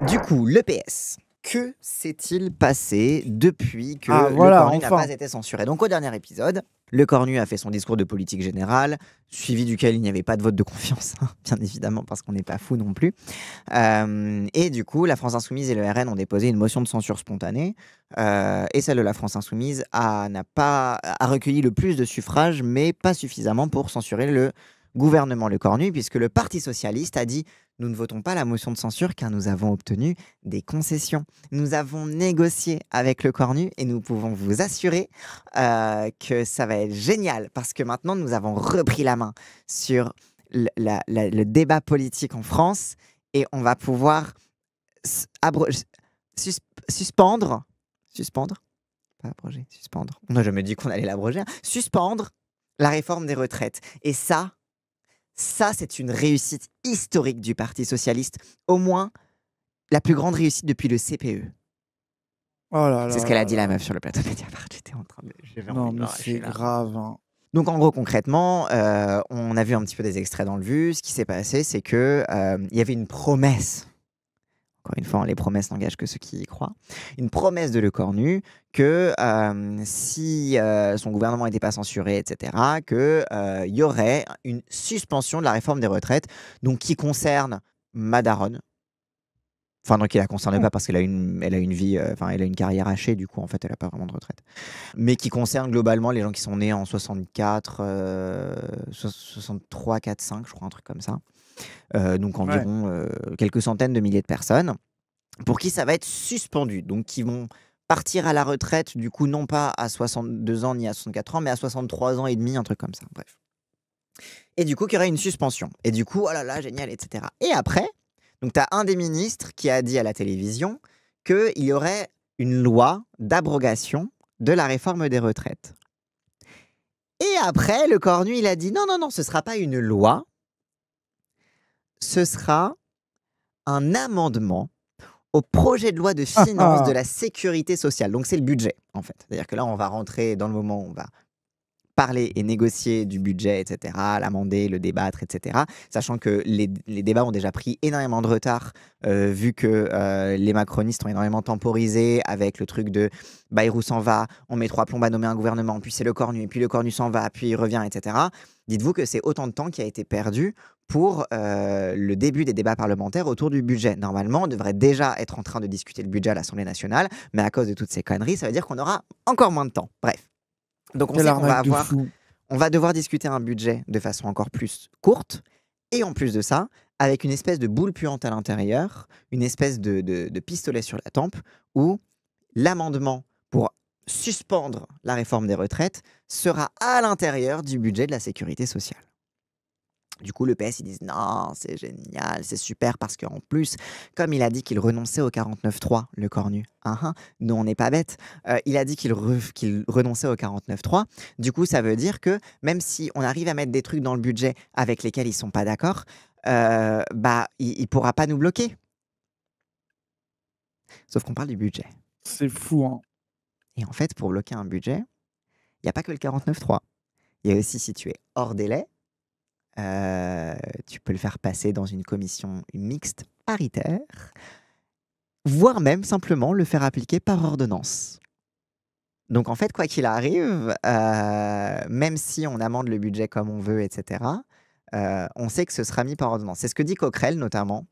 Du coup, le PS. Que s'est-il passé depuis que Ah le voilà, Cornu n'a enfin. pas été censuré? Donc au dernier épisode, le Cornu a fait son discours de politique générale, suivi duquel il n'y avait pas de vote de confiance, hein, bien évidemment, parce qu'on n'est pas fou non plus. Et du coup, la France Insoumise et le RN ont déposé une motion de censure spontanée. Et celle de la France Insoumise a recueilli le plus de suffrages, mais pas suffisamment pour censurer le gouvernement Le Cornu, puisque le Parti socialiste a dit: nous ne votons pas la motion de censure car nous avons obtenu des concessions. Nous avons négocié avec Le Cornu et nous pouvons vous assurer que ça va être génial, parce que maintenant nous avons repris la main sur le débat politique en France, et on va pouvoir suspendre, pas abroger, suspendre. Non, je me dis qu'on allait l'abroger, hein. Suspendre la réforme des retraites. Et ça, c'est une réussite historique du Parti socialiste. Au moins, la plus grande réussite depuis le CPE. Oh là C'est ce là qu'elle a là dit, la là. meuf, sur le plateau de Mediapart. J'étais en train de... J'avais Non, envie de mais m'arracher c'est là. grave, hein. Donc en gros, concrètement, on a vu un petit peu des extraits dans le vu. Ce qui s'est passé, c'est que il y avait une promesse. Encore une fois, les promesses n'engagent que ceux qui y croient. Une promesse de Le Cornu que si son gouvernement n'était pas censuré, etc., qu'il y aurait une suspension de la réforme des retraites, donc qui concerne Madaron. Enfin, non, qui la concerne pas, parce qu'elle a une vie, elle a une carrière hachée, du coup, en fait, elle n'a pas vraiment de retraite. Mais qui concerne globalement les gens qui sont nés en 64, 63, 4, 5, je crois, un truc comme ça. Donc environ quelques centaines de milliers de personnes, pour qui ça va être suspendu. Donc qui vont partir à la retraite, du coup, non pas à 62 ans ni à 64 ans, mais à 63 ans et demi, un truc comme ça. Bref. Et du coup, qu'il y aurait une suspension. Et du coup, oh là là, génial, etc. Et après, donc tu as un des ministres qui a dit à la télévision qu'il y aurait une loi d'abrogation de la réforme des retraites. Et après, Le Cornu, il a dit non, non, non, ce ne sera pas une loi, ce sera un amendement au projet de loi de finances de la sécurité sociale. Donc c'est le budget, en fait. C'est-à-dire que là, on va rentrer dans le moment où on va parler et négocier du budget, etc., l'amender, le débattre, etc. Sachant que les débats ont déjà pris énormément de retard, vu que les macronistes ont énormément temporisé avec le truc de Bayrou s'en va, on met 3 plombes à nommer un gouvernement, puis c'est Le Cornu, et puis Le Cornu s'en va, puis il revient, etc. Dites-vous que c'est autant de temps qui a été perdu pour le début des débats parlementaires autour du budget. Normalement, on devrait déjà être en train de discuter le budget à l'Assemblée nationale, mais à cause de toutes ces conneries, ça veut dire qu'on aura encore moins de temps. Bref. Donc on sait qu'on va devoir discuter un budget de façon encore plus courte, et en plus de ça, avec une espèce de boule puante à l'intérieur, une espèce de pistolet sur la tempe, où l'amendement pour suspendre la réforme des retraites sera à l'intérieur du budget de la sécurité sociale. Du coup, le PS, ils disent non, c'est génial, c'est super, parce qu'en plus, comme il a dit qu'il renonçait au 49.3, Le Cornu, nous on n'est pas bêtes, il a dit qu'il renonçait au 49.3. Du coup, ça veut dire que même si on arrive à mettre des trucs dans le budget avec lesquels ils sont pas d'accord, il pourra pas nous bloquer. Sauf qu'on parle du budget. C'est fou, hein. Et en fait, pour bloquer un budget, il n'y a pas que le 49.3. Il y a aussi, si tu es hors délai, tu peux le faire passer dans une commission mixte paritaire, voire même simplement le faire appliquer par ordonnance. Donc en fait, quoi qu'il arrive, même si on amende le budget comme on veut, etc., on sait que ce sera mis par ordonnance. C'est ce que dit Coquerel, notamment,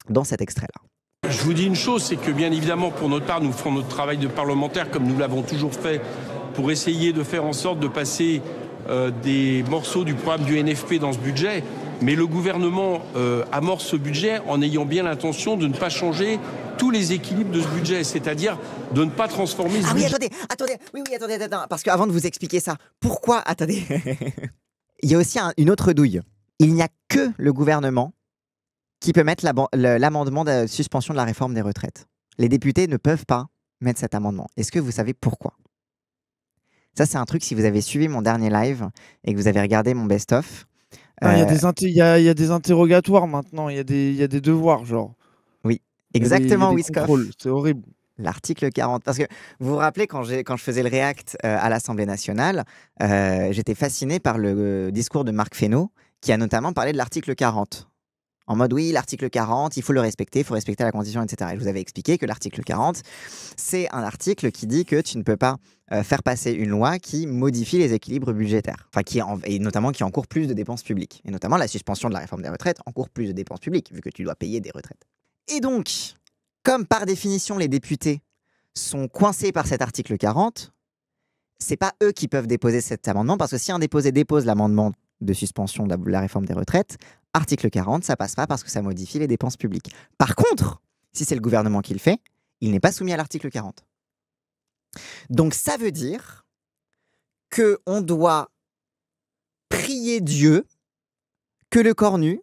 dans cet extrait-là. Je vous dis une chose, c'est que bien évidemment, pour notre part, nous ferons notre travail de parlementaire comme nous l'avons toujours fait, pour essayer de faire en sorte de passer des morceaux du programme du NFP dans ce budget. Mais le gouvernement amorce ce budget en ayant bien l'intention de ne pas changer tous les équilibres de ce budget, c'est-à-dire de ne pas transformer ce budget... Attendez, parce qu'avant de vous expliquer ça, pourquoi, attendez, il y a aussi une autre douille. Il n'y a que le gouvernement qui peut mettre l'amendement de suspension de la réforme des retraites. Les députés ne peuvent pas mettre cet amendement. Est-ce que vous savez pourquoi ? Ça, c'est un truc, si vous avez suivi mon dernier live et que vous avez regardé mon best-of... Il y a des interrogatoires maintenant, il y a des devoirs, genre. Oui, exactement, Wiskoff. C'est horrible. L'article 40. Parce que vous vous rappelez, quand je faisais le React à l'Assemblée nationale, j'étais fasciné par le discours de Marc Fesneau, qui a notamment parlé de l'article 40. En mode, oui, l'article 40, il faut le respecter, il faut respecter la Constitution, etc. Et je vous avais expliqué que l'article 40, c'est un article qui dit que tu ne peux pas faire passer une loi qui modifie les équilibres budgétaires, enfin, et notamment qui encourt plus de dépenses publiques. Et notamment la suspension de la réforme des retraites encourt plus de dépenses publiques, vu que tu dois payer des retraites. Et donc, comme par définition, les députés sont coincés par cet article 40, c'est pas eux qui peuvent déposer cet amendement, parce que si un déposé dépose l'amendement de suspension de la réforme des retraites, article 40, ça passe pas parce que ça modifie les dépenses publiques. Par contre, si c'est le gouvernement qui le fait, il n'est pas soumis à l'article 40. Donc ça veut dire qu'on doit prier Dieu que le cornu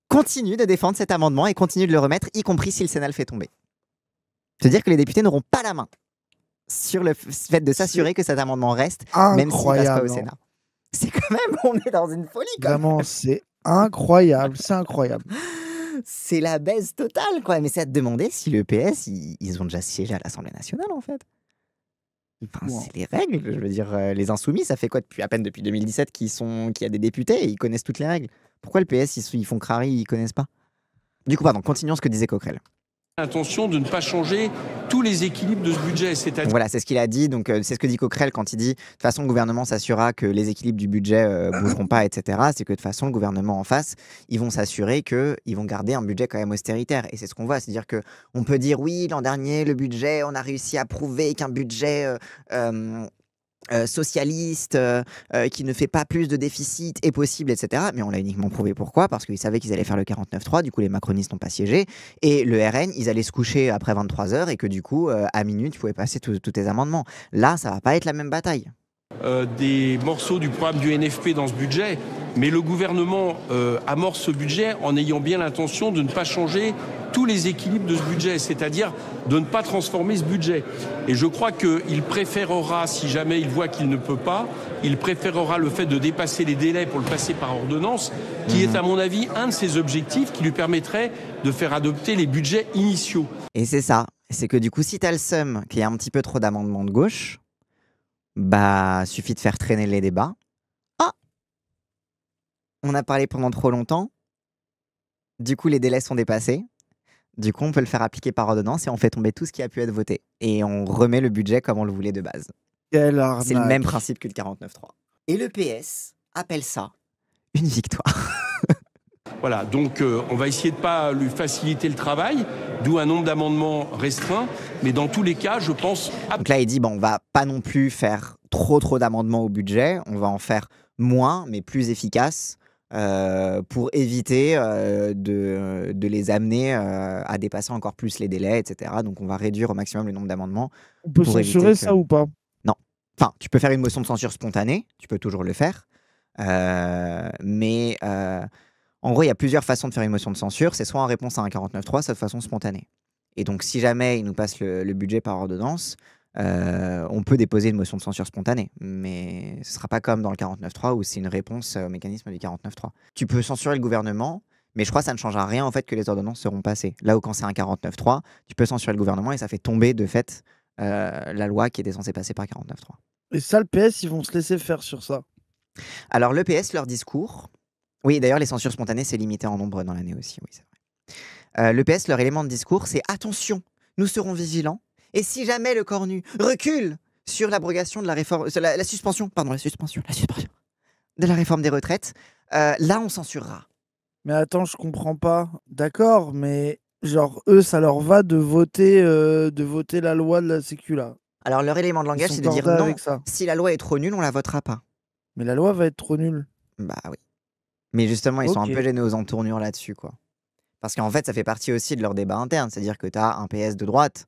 continue de défendre cet amendement et continue de le remettre, y compris si le Sénat le fait tomber. C'est-à-dire que les députés n'auront pas la main sur le fait de s'assurer que cet amendement reste, même s'il ne passe pas au Sénat. C'est quand même, on est dans une folie. Vraiment, c'est incroyable, c'est incroyable. C'est la baisse totale, quoi. Mais c'est à te demander si le PS, ils ont déjà siégé à l'Assemblée nationale, en fait. Enfin, c'est les règles, je veux dire, les Insoumis, ça fait quoi depuis à peine depuis 2017 qu'il y a des députés et ils connaissent toutes les règles. Pourquoi le PS, ils font crari, ils connaissent pas? Du coup, pardon, continuons ce que disait Coquerel. Intention de ne pas changer tous les équilibres de ce budget. Voilà, c'est ce qu'il a dit. Donc, c'est ce que dit Coquerel quand il dit de toute façon, le gouvernement s'assurera que les équilibres du budget bougeront pas, etc. C'est que de toute façon, le gouvernement en face, ils vont s'assurer qu'ils vont garder un budget quand même austéritaire. Et c'est ce qu'on voit. C'est-à-dire qu'on peut dire oui, l'an dernier, le budget, on a réussi à prouver qu'un budget socialiste qui ne fait pas plus de déficit est possible, etc. Mais on l'a uniquement prouvé. Pourquoi? Parce qu'ils savaient qu'ils allaient faire le 49.3, du coup les macronistes n'ont pas siégé, et le RN, ils allaient se coucher après 23h, et que du coup, à minuit, tu pouvais passer tous tes amendements. Là, ça va pas être la même bataille. Des morceaux du programme du NFP dans ce budget, mais le gouvernement amorce ce budget en ayant bien l'intention de ne pas changer tous les équilibres de ce budget, c'est-à-dire de ne pas transformer ce budget. Et je crois qu'il préférera, si jamais il voit qu'il ne peut pas, il préférera le fait de dépasser les délais pour le passer par ordonnance, qui est à mon avis un de ses objectifs qui lui permettrait de faire adopter les budgets initiaux. Et c'est ça, c'est que du coup, si tu as le seum qu'il y a un petit peu trop d'amendements de gauche, bah, suffit de faire traîner les débats. Ah, on a parlé pendant trop longtemps. Du coup, les délais sont dépassés. Du coup, on peut le faire appliquer par ordonnance et on fait tomber tout ce qui a pu être voté. Et on remet le budget comme on le voulait de base. Quelle arnaque. C'est le même principe que le 49.3. Et le PS appelle ça une victoire. Voilà, donc on va essayer de ne pas lui faciliter le travail, d'où un nombre d'amendements restreint. Mais dans tous les cas, je pense... Donc là, il dit, bon, on va pas non plus faire trop d'amendements au budget. On va en faire moins, mais plus efficaces. Pour éviter de les amener à dépasser encore plus les délais, etc. Donc on va réduire au maximum le nombre d'amendements. On peut censurer ça ou pas? Non. Enfin, tu peux faire une motion de censure spontanée, tu peux toujours le faire. Mais en gros, il y a plusieurs façons de faire une motion de censure. C'est soit en réponse à un 49.3, soit de façon spontanée. Et donc si jamais il nous passe le budget par ordonnance, on peut déposer une motion de censure spontanée, mais ce ne sera pas comme dans le 49.3 où c'est une réponse au mécanisme du 49.3. Tu peux censurer le gouvernement, mais je crois que ça ne changera rien en fait que les ordonnances seront passées. Là où quand c'est un 49.3, tu peux censurer le gouvernement et ça fait tomber de fait la loi qui était censée passer par 49.3. Et ça, le PS, ils vont se laisser faire sur ça. Alors le PS, leur discours... Oui, d'ailleurs, les censures spontanées, c'est limité en nombre dans l'année aussi, oui, c'est vrai. Le PS, leur élément de discours, c'est « Attention, nous serons vigilants. Et si jamais le cornu recule sur l'abrogation de la réforme, la suspension de la réforme des retraites, là on censurera. » Mais attends, je comprends pas. D'accord, mais genre eux, ça leur va de voter la loi de la Sécu là. Alors leur élément de langage, c'est de dire non, si la loi est trop nulle, on la votera pas. Mais la loi va être trop nulle. Bah oui. Mais justement, ils sont un peu gênés aux entournures là-dessus, quoi. Parce qu'en fait, ça fait partie aussi de leur débat interne. C'est-à-dire que tu as un PS de droite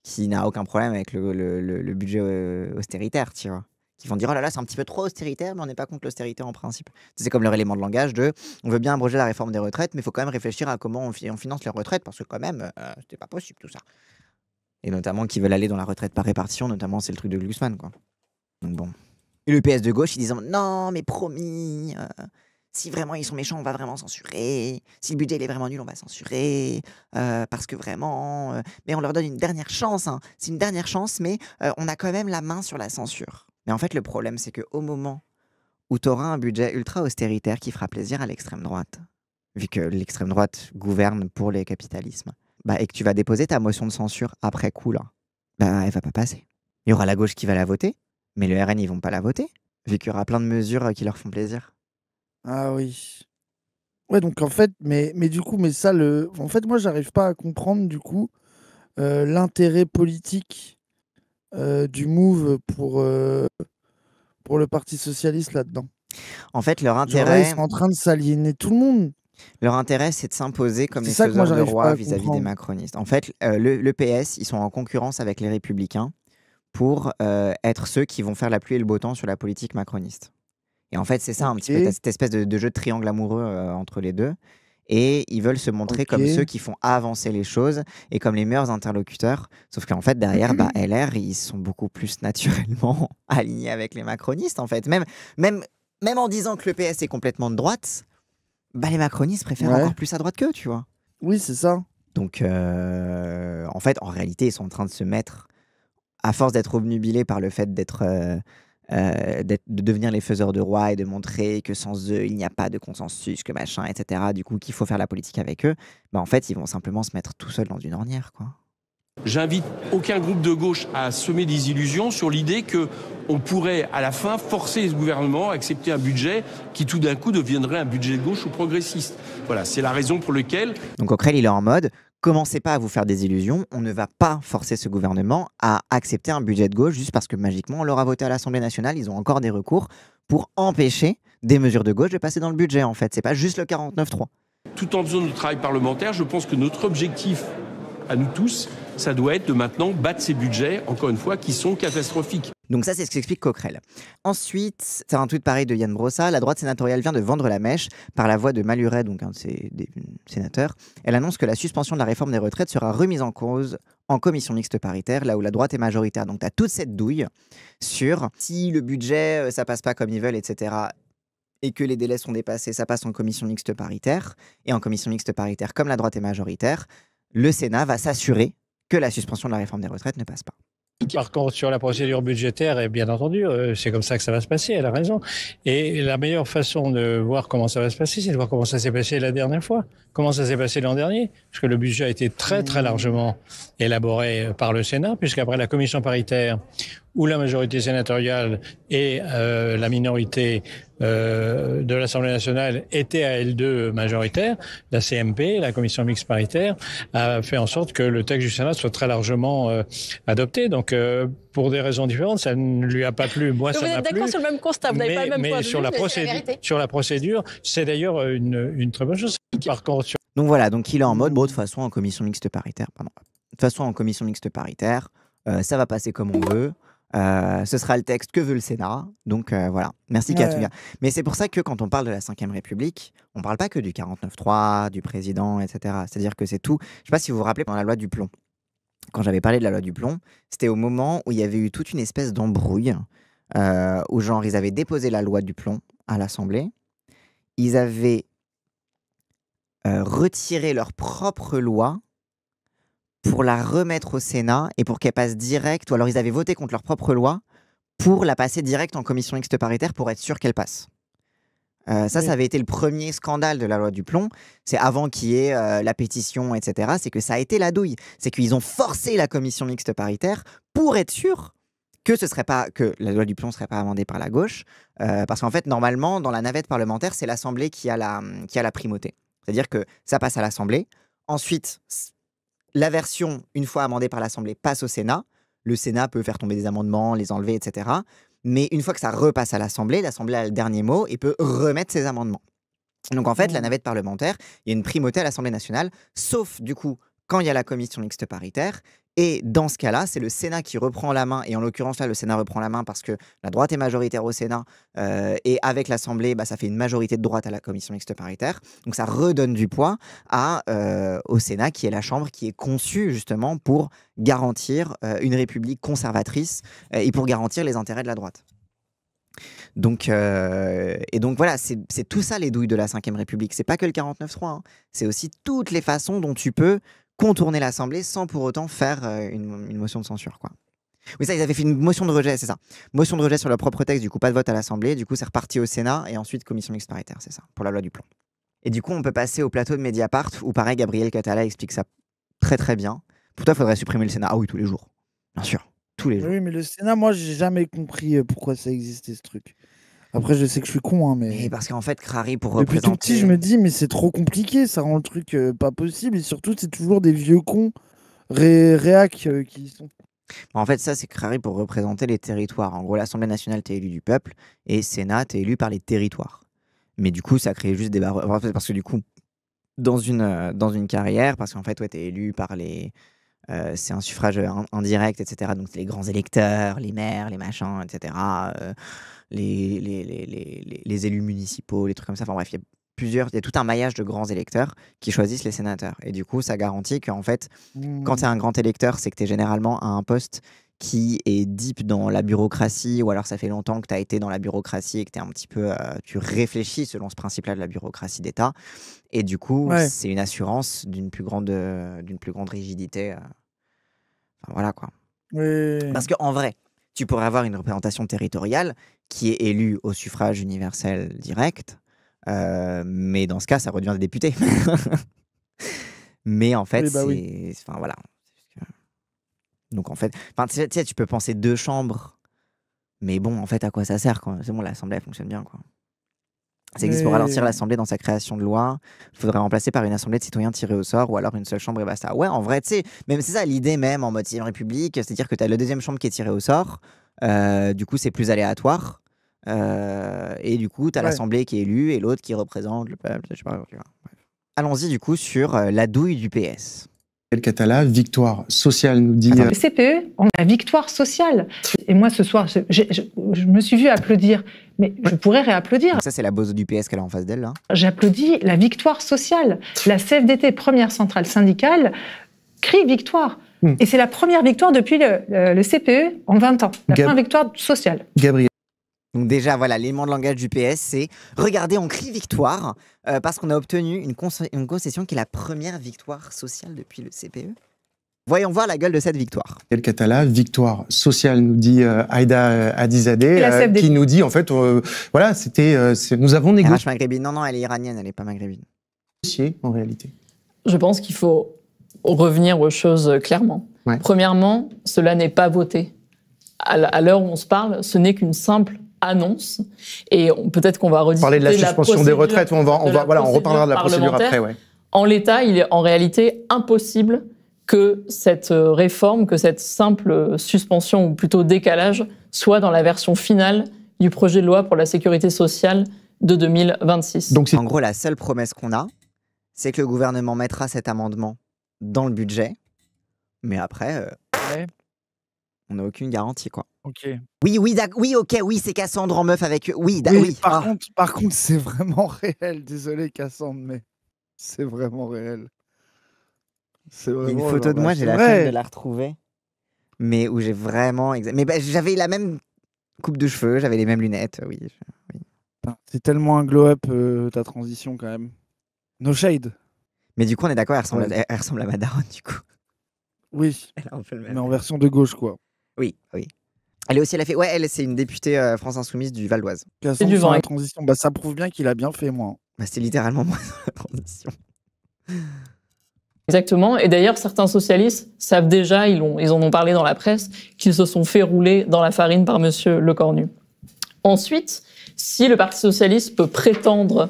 qui n'a aucun problème avec le budget austéritaire, tu vois. Qui vont dire, oh là là, c'est un petit peu trop austéritaire, mais on n'est pas contre l'austérité en principe. C'est comme leur élément de langage de, on veut bien abroger la réforme des retraites, mais il faut quand même réfléchir à comment on finance les retraites, parce que quand même, c'était pas possible tout ça. Et notamment qu'ils veulent aller dans la retraite par répartition, notamment c'est le truc de Glucksmann, quoi. Donc bon. Et le PS de gauche, ils disent, non, mais promis... si vraiment ils sont méchants, on va vraiment censurer. Si le budget il est vraiment nul, on va censurer. Parce que vraiment... mais on leur donne une dernière chance. Hein. C'est une dernière chance, mais on a quand même la main sur la censure. Mais en fait, le problème, c'est qu'au moment où tu auras un budget ultra austéritaire qui fera plaisir à l'extrême droite, vu que l'extrême droite gouverne pour les capitalismes, et que tu vas déposer ta motion de censure après coup, là, elle va pas passer. Il y aura la gauche qui va la voter, mais le RN, ils vont pas la voter, vu qu'il y aura plein de mesures qui leur font plaisir. Ah oui. Ouais, donc en fait, mais du coup, en fait, moi, j'arrive pas à comprendre du coup l'intérêt politique du Move pour le Parti socialiste là-dedans. En fait, leur Genre là, ils intérêt, sont en train de s'aliéner tout le monde. c'est de s'imposer comme C'est les ça que moi, faiseurs de j'arrive pas roi à vis-à-vis des comprendre. macronistes. En fait, le PS, ils sont en concurrence avec les Républicains pour être ceux qui vont faire la pluie et le beau temps sur la politique macroniste. Et en fait, c'est ça un petit peu, Ok, t'as cette espèce de jeu de triangle amoureux entre les deux. Et ils veulent se montrer comme ceux ok. qui font avancer les choses et comme les meilleurs interlocuteurs. Sauf qu'en fait, derrière, LR, ils sont beaucoup plus naturellement alignés avec les macronistes, en fait. Même en disant que le PS est complètement de droite, les macronistes préfèrent Ouais. encore plus à droite qu'eux, tu vois. Oui, c'est ça. Donc, en fait, en réalité, ils sont en train de se mettre, à force d'être obnubilés par le fait de devenir les faiseurs de roi et de montrer que sans eux, il n'y a pas de consensus, que machin, etc. Du coup, qu'il faut faire la politique avec eux. En fait, ils vont simplement se mettre tout seuls dans une ornière, quoi. J'invite aucun groupe de gauche à semer des illusions sur l'idée qu'on pourrait, à la fin, forcer ce gouvernement à accepter un budget qui, tout d'un coup, deviendrait un budget de gauche ou progressiste. Voilà, c'est la raison pour laquelle... Donc Coquerel, il est en mode, commencez pas à vous faire des illusions, on ne va pas forcer ce gouvernement à accepter un budget de gauche juste parce que magiquement, on l'aura voté à l'Assemblée nationale, ils ont encore des recours pour empêcher des mesures de gauche de passer dans le budget, en fait. C'est pas juste le 49.3. Tout en faisant notre travail parlementaire, je pense que notre objectif, à nous tous, ça doit être de maintenant battre ces budgets, encore une fois, qui sont catastrophiques. Donc ça, c'est ce qu'explique Coquerel. Ensuite, c'est un tweet pareil de Yann Brossa. La droite sénatoriale vient de vendre la mèche par la voix de Maluret, donc un de ses sénateurs. Elle annonce que la suspension de la réforme des retraites sera remise en cause en commission mixte paritaire, là où la droite est majoritaire. Donc tu as toute cette douille sur si le budget, ça passe pas comme ils veulent, etc., et que les délais sont dépassés, ça passe en commission mixte paritaire. Et en commission mixte paritaire, comme la droite est majoritaire, le Sénat va s'assurer que la suspension de la réforme des retraites ne passe pas. Par contre, sur la procédure budgétaire, et bien entendu, c'est comme ça que ça va se passer, elle a raison. Et la meilleure façon de voir comment ça va se passer, c'est de voir comment ça s'est passé la dernière fois, comment ça s'est passé l'an dernier, parce que le budget a été très très largement élaboré par le Sénat, puisqu'après la commission paritaire, où la majorité sénatoriale et la minorité de l'Assemblée nationale étaient à L2 majoritaire, la CMP, la commission mixte paritaire, a fait en sorte que le texte du Sénat soit très largement adopté. Donc, pour des raisons différentes, ça ne lui a pas plu. Moi, ça m'a plu. Vous êtes d'accord sur le même constat, vous n'avez pas le même point de vue. Sur la procédure, c'est d'ailleurs une très bonne chose. Par contre, Donc voilà, donc il est en mode, de toute façon, en commission mixte paritaire, ça va passer comme on veut. Ce sera le texte que veut le Sénat. Donc voilà. Merci Katouya. Mais c'est pour ça que quand on parle de la Ve République, on ne parle pas que du 49.3, du président, etc. C'est-à-dire que c'est tout. Je ne sais pas si vous vous rappelez, pendant la loi du plomb, quand j'avais parlé de la loi du plomb, c'était au moment où il y avait eu toute une espèce d'embrouille, où genre ils avaient déposé la loi du plomb à l'Assemblée. Ils avaient retiré leur propre loi pour la remettre au Sénat et pour qu'elle passe direct, ou alors ils avaient voté contre leur propre loi pour la passer direct en commission mixte paritaire pour être sûr qu'elle passe. Ça avait été le premier scandale de la loi du plomb. C'est avant qu'il y ait la pétition, etc. C'est que ça a été la douille. C'est qu'ils ont forcé la commission mixte paritaire pour être sûr que la loi du plomb ne serait pas amendée par la gauche. Parce qu'en fait, normalement, dans la navette parlementaire, c'est l'Assemblée qui a la primauté. C'est-à-dire que ça passe à l'Assemblée. Ensuite, la version, une fois amendée par l'Assemblée, passe au Sénat. Le Sénat peut faire tomber des amendements, les enlever, etc. Mais une fois que ça repasse à l'Assemblée a le dernier mot et peut remettre ses amendements. Donc en fait, la navette parlementaire, il y a une primauté à l'Assemblée nationale, sauf du coup quand il y a la commission mixte paritaire. Et dans ce cas-là, c'est le Sénat qui reprend la main. Et en l'occurrence, là, le Sénat reprend la main parce que la droite est majoritaire au Sénat. Et avec l'Assemblée, ça fait une majorité de droite à la commission mixte paritaire. Donc ça redonne du poids au Sénat, qui est la chambre qui est conçue justement pour garantir une république conservatrice et pour garantir les intérêts de la droite. Donc voilà, c'est tout ça les douilles de la Ve République. C'est pas que le 49.3, hein. C'est aussi toutes les façons dont tu peux contourner l'Assemblée sans pour autant faire une motion de censure, quoi. Oui, ça, ils avaient fait une motion de rejet, c'est ça. Motion de rejet sur leur propre texte, du coup, pas de vote à l'Assemblée, du coup, c'est reparti au Sénat et ensuite commission mixte paritaire, c'est ça, pour la loi du plomb. Et du coup, on peut passer au plateau de Mediapart où, pareil, Gabriel Catala explique ça très très bien. Pour toi, il faudrait supprimer le Sénat. Ah oui, tous les jours. Bien sûr, tous les jours. Oui, mais le Sénat, moi, j'ai jamais compris pourquoi ça existait, ce truc. Après, je sais que je suis con, hein, mais... Et parce qu'en fait, Crary, pour Depuis représenter... tout petit, je me dis, mais c'est trop compliqué, ça rend le truc pas possible. Et surtout, c'est toujours des vieux cons réac qui y sont. En fait, ça, c'est Crary pour représenter les territoires. En gros, l'Assemblée nationale, t'es élu du peuple, et Sénat, t'es élu par les territoires. Mais du coup, ça crée juste des barres. Parce que du coup, dans une carrière, parce qu'en fait, ouais, t'es élu par les... c'est un suffrage indirect, etc. Donc, c'est les grands électeurs, les maires, les machins, etc. Les élus municipaux, les trucs comme ça. Enfin bref, il y a tout un maillage de grands électeurs qui choisissent les sénateurs. Et du coup, ça garantit qu'en fait, quand tu es un grand électeur, c'est que tu es généralement à un poste qui est deep dans la bureaucratie, ou alors ça fait longtemps que tu as été dans la bureaucratie et que un petit peu, tu réfléchis selon ce principe-là de la bureaucratie d'État. Et du coup, c'est une assurance d'une plus grande rigidité. Enfin, voilà quoi. Parce qu'en vrai, tu pourrais avoir une représentation territoriale qui est élue au suffrage universel direct, mais dans ce cas, ça redevient des députés. Mais en fait, enfin, voilà. Donc en fait, tu sais, tu peux penser 2 chambres, mais bon, en fait, à quoi ça sert quoi? C'est bon, l'Assemblée elle fonctionne bien, quoi. Ça existe pour ralentir l'Assemblée dans sa création de loi. Il faudrait remplacer par une Assemblée de citoyens tirée au sort, ou alors une seule chambre et basta. Ouais, en vrai, tu sais, même c'est ça l'idée même en mode 6ème République, c'est-à-dire que tu as la 2e chambre qui est tirée au sort. Du coup, c'est plus aléatoire. Et du coup, tu as l'Assemblée qui est élue et l'autre qui représente le peuple. Je sais pas, tu vois. Allons-y du coup sur la douille du PS. Catala, victoire sociale, nous dit... Le CPE, on a victoire sociale. Et moi, ce soir, je me suis vue applaudir, mais je pourrais réapplaudir. Donc ça, c'est la bosse du PS qu'elle a en face d'elle, là. J'applaudis la victoire sociale. La CFDT, première centrale syndicale, crie victoire. Et c'est la première victoire depuis le CPE en 20 ans. La première victoire sociale. Gabriel. Donc déjà, voilà, l'élément de langage du PS, c'est « Regardez, on crie victoire parce qu'on a obtenu une concession qui est la première victoire sociale depuis le CPE. » Voyons voir la gueule de cette victoire. El Catala, victoire sociale, nous dit Aïda Hadizadeh, qui nous dit, en fait, voilà, nous avons négocié... maghrébine. Non, elle est iranienne, elle n'est pas maghrébine. En réalité. Je pense qu'il faut revenir aux choses clairement. Ouais. Premièrement, cela n'est pas voté. À l'heure où on se parle, ce n'est qu'une simple annonce, et peut-être qu'on va rediscuter parler de la suspension des retraites, on reparlera de la procédure après. Ouais. En l'état, il est en réalité impossible que cette réforme, que cette simple suspension, ou plutôt décalage, soit dans la version finale du projet de loi pour la sécurité sociale de 2026. Donc en gros, la seule promesse qu'on a, c'est que le gouvernement mettra cet amendement dans le budget, mais après... on n'a aucune garantie, quoi. Ok. Oui, c'est Cassandre en meuf avec... Oui. Par contre, c'est vraiment réel. Désolé, Cassandre, mais c'est vraiment réel. C'est vraiment... Il y a une photo de moi, j'ai la peine de la retrouver. Mais où j'ai vraiment... Mais j'avais la même coupe de cheveux, j'avais les mêmes lunettes, oui. C'est tellement un glow-up, ta transition, quand même. No shade. Mais du coup, on est d'accord, elle ressemble à ma daronne, du coup. Oui, mais en version de gauche, quoi. Oui. Elle c'est une députée France Insoumise du Val d'Oise. C'est du vent. La transition, ça prouve bien qu'il a bien fait, moi. C'est littéralement moi dans la transition. Exactement. Et d'ailleurs, certains socialistes savent déjà, ils en ont parlé dans la presse, qu'ils se sont fait rouler dans la farine par Monsieur Lecornu. Ensuite, si le Parti socialiste peut prétendre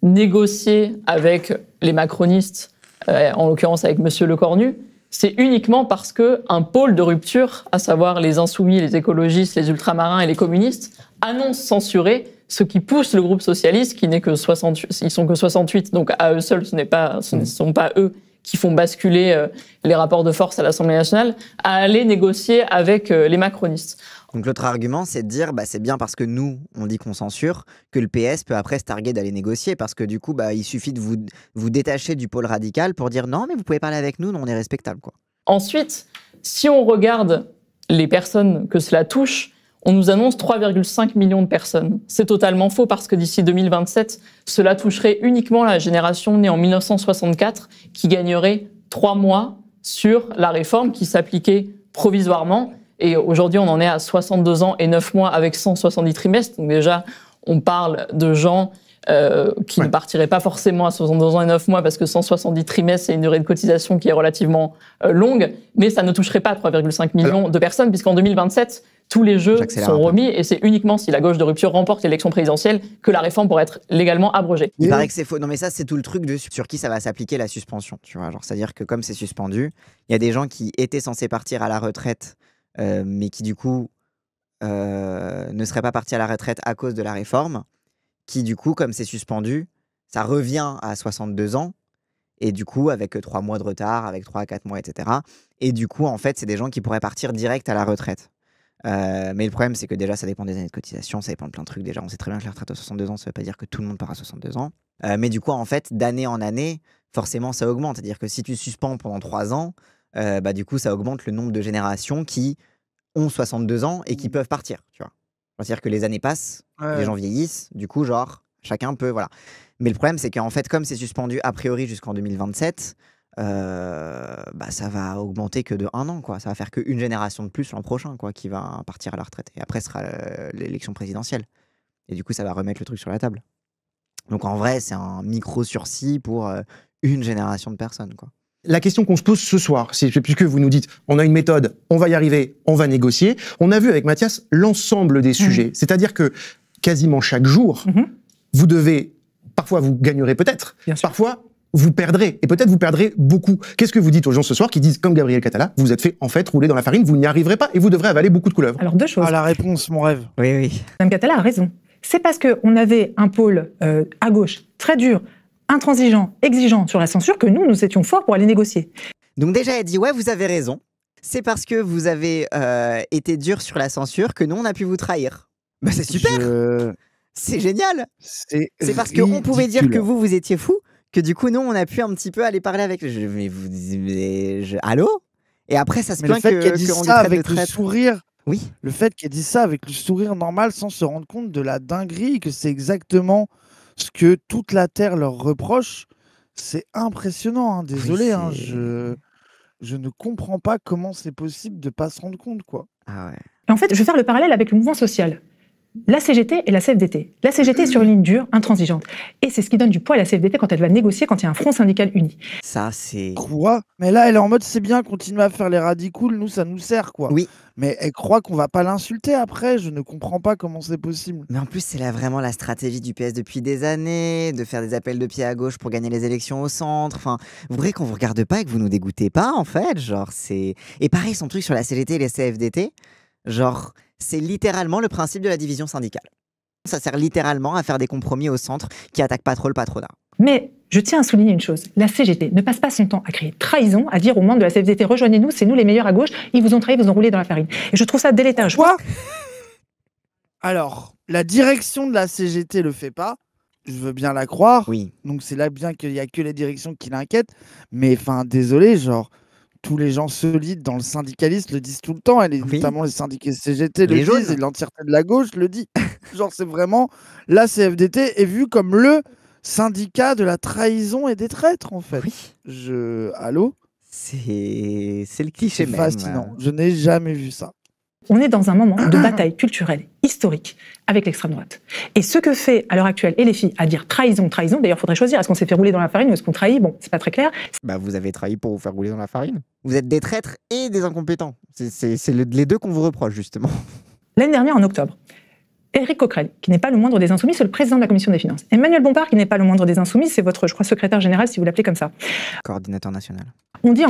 négocier avec les macronistes, en l'occurrence avec Monsieur Lecornu, c'est uniquement parce qu'un pôle de rupture, à savoir les insoumis, les écologistes, les ultramarins et les communistes, annonce censurer, ce qui pousse le groupe socialiste, qui n'est que 68, ils sont que 68, donc à eux seuls, ce ne sont pas eux qui font basculer les rapports de force à l'Assemblée nationale, à aller négocier avec les macronistes. Donc l'autre argument, c'est de dire, c'est bien parce que nous, on dit qu'on censure, que le PS peut après se targuer d'aller négocier, parce que du coup, il suffit de vous détacher du pôle radical pour dire non, mais vous pouvez parler avec nous, on est respectable, quoi. Ensuite, si on regarde les personnes que cela touche, on nous annonce 3,5 millions de personnes. C'est totalement faux parce que d'ici 2027, cela toucherait uniquement la génération née en 1964 qui gagnerait 3 mois sur la réforme qui s'appliquait provisoirement. Et aujourd'hui, on en est à 62 ans et 9 mois avec 170 trimestres. Donc déjà, on parle de gens qui ne partiraient pas forcément à 62 ans et 9 mois parce que 170 trimestres, c'est une durée de cotisation qui est relativement longue, mais ça ne toucherait pas 3,5 millions de personnes puisqu'en 2027, tous les jeux sont remis et c'est uniquement si la gauche de rupture remporte l'élection présidentielle que la réforme pourrait être légalement abrogée. Il paraît que c'est faux. Non mais ça c'est tout le truc sur qui ça va s'appliquer la suspension, tu vois. Genre c'est-à-dire que comme c'est suspendu, il y a des gens qui étaient censés partir à la retraite mais qui du coup ne seraient pas partis à la retraite à cause de la réforme, qui du coup comme c'est suspendu, ça revient à 62 ans et du coup avec 3 mois de retard, avec 3 à 4 mois, etc. Et du coup en fait c'est des gens qui pourraient partir direct à la retraite. Mais le problème, c'est que déjà, ça dépend des années de cotisation, ça dépend de plein de trucs. Déjà, on sait très bien que la retraite à 62 ans, ça ne veut pas dire que tout le monde part à 62 ans. Mais du coup, en fait, d'année en année, forcément, ça augmente. C'est-à-dire que si tu suspends pendant 3 ans, du coup, ça augmente le nombre de générations qui ont 62 ans et qui peuvent partir, tu vois. C'est-à-dire que les années passent, les gens vieillissent, du coup, genre, chacun peut, voilà. Mais le problème, c'est qu'en fait, comme c'est suspendu a priori jusqu'en 2027, ça va augmenter que de 1 an, quoi. Ça va faire qu'une génération de plus l'an prochain, quoi, qui va partir à la retraite. Et après, ce sera l'élection présidentielle. Et du coup, ça va remettre le truc sur la table. Donc en vrai, c'est un micro-sursis pour une génération de personnes, quoi. La question qu'on se pose ce soir, c'est puisque vous nous dites, on a une méthode, on va y arriver, on va négocier. On a vu avec Mathias l'ensemble des sujets. C'est-à-dire que quasiment chaque jour, vous devez, parfois vous gagnerez peut-être, parfois vous perdrez, et peut-être vous perdrez beaucoup. Qu'est-ce que vous dites aux gens ce soir qui disent, comme Gabriel Catala, vous vous êtes fait en fait rouler dans la farine, vous n'y arriverez pas et vous devrez avaler beaucoup de couleuvres? Alors 2 choses. Ah, la réponse, mon rêve. Oui, oui. Mme Catala a raison. C'est parce qu'on avait un pôle à gauche très dur, intransigeant, exigeant sur la censure que nous étions forts pour aller négocier. Donc déjà, elle dit, ouais, vous avez raison. C'est parce que vous avez été dur sur la censure que nous, on a pu vous trahir. Bah c'est super. C'est génial. C'est parce qu'on pouvait dire que vous étiez fous que du coup, nous, on a pu un petit peu aller parler avec... Allô? Et après, ça se plaint qu'elle dise ça avec le sourire. Oui. Le fait qu'elle dise ça avec le sourire normal sans se rendre compte de la dinguerie, que c'est exactement ce que toute la Terre leur reproche, c'est impressionnant. Hein. Désolé, je ne comprends pas comment c'est possible de ne pas se rendre compte, quoi. Ah ouais. Et en fait, je vais faire le parallèle avec le mouvement social. La CGT et la CFDT. La CGT est sur une ligne dure, intransigeante. Et c'est ce qui donne du poids à la CFDT quand elle va négocier, quand il y a un front syndical uni. Ça, c'est... Quoi? Mais là, elle est en mode, c'est bien, continuer à faire les radicaux, nous, ça nous sert, quoi. Oui. Mais elle croit qu'on va pas l'insulter après, je ne comprends pas comment c'est possible. Mais en plus, c'est là vraiment la stratégie du PS depuis des années, de faire des appels de pied à gauche pour gagner les élections au centre. Enfin, vous voyez qu'on vous regarde pas et que vous nous dégoûtez pas, en fait. Genre, c'est... Et pareil, son truc sur la CGT et les CFDT, genre... C'est littéralement le principe de la division syndicale. Ça sert littéralement à faire des compromis au centre qui attaquent pas trop le patronat. Mais je tiens à souligner une chose, la CGT ne passe pas son temps à crier trahison, à dire aux membres de la CFDT, rejoignez-nous, c'est nous les meilleurs à gauche, ils vous ont trahi, ils vous ont roulé dans la farine. Et je trouve ça délétère. Quoi? Alors, la direction de la CGT le fait pas, je veux bien la croire, oui. Donc c'est là bien qu'il y a que les directions qui l'inquiètent, mais enfin, désolé, genre... Tous les gens solides dans le syndicalisme le disent tout le temps, notamment les syndiqués CGT le disent, et l'entièreté de la gauche le dit. Genre, c'est vraiment, la CFDT est vue comme le syndicat de la trahison et des traîtres, en fait. Oui. Allô? C'est le cliché même. Fascinant, je n'ai jamais vu ça. On est dans un moment de bataille culturelle historique avec l'extrême droite. Et ce que fait à l'heure actuelle LFI à dire trahison, trahison, d'ailleurs il faudrait choisir, est-ce qu'on s'est fait rouler dans la farine ou est-ce qu'on trahit? Bon, c'est pas très clair. Bah vous avez trahi pour vous faire rouler dans la farine. Vous êtes des traîtres et des incompétents. C'est les deux qu'on vous reproche justement. L'année dernière, en octobre, Éric Coquerel, qui n'est pas le moindre des insoumis, c'est le président de la commission des finances. Emmanuel Bompard, qui n'est pas le moindre des insoumis, c'est votre, je crois, secrétaire général, si vous l'appelez comme ça. Coordinateur national. On dit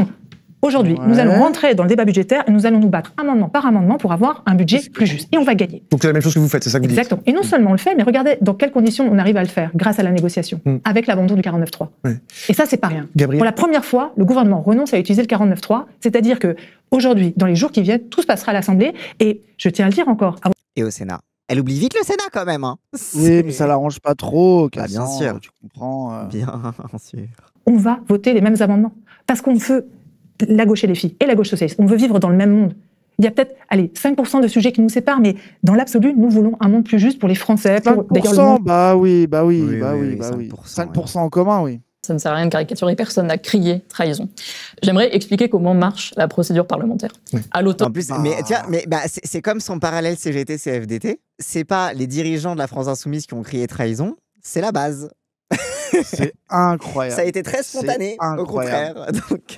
aujourd'hui, nous allons rentrer dans le débat budgétaire et nous allons nous battre amendement par amendement pour avoir un budget plus juste. Et on va gagner. Donc c'est la même chose que vous faites, c'est ça que vous dites? Exactement. Et non seulement on le fait, mais regardez dans quelles conditions on arrive à le faire, grâce à la négociation, avec l'abandon du 49.3. Ouais. Et ça, c'est pas rien. Gabriel. Pour la première fois, le gouvernement renonce à utiliser le 49.3, c'est-à-dire que aujourd'hui, dans les jours qui viennent, tout se passera à l'Assemblée. Et je tiens à le dire encore. Et au Sénat. Elle oublie vite le Sénat quand même. Hein. Oui, mais ça l'arrange pas trop. Bah, bien sûr. Tu comprends. Bien sûr. On va voter les mêmes amendements. Parce qu'on veut... la gauche et les filles, et la gauche socialiste. On veut vivre dans le même monde. Il y a peut-être, 5% de sujets qui nous séparent, mais dans l'absolu, nous voulons un monde plus juste pour les Français. 5%, bah oui. 5% en commun, oui. Ça ne sert à rien de caricaturer, personne n'a crié trahison. J'aimerais expliquer comment marche la procédure parlementaire. Oui. À l'automne. En plus, c'est comme son parallèle CGT-CFDT. C'est pas les dirigeants de la France Insoumise qui ont crié trahison, c'est la base. C'est incroyable. Ça a été très spontané, au contraire. Donc...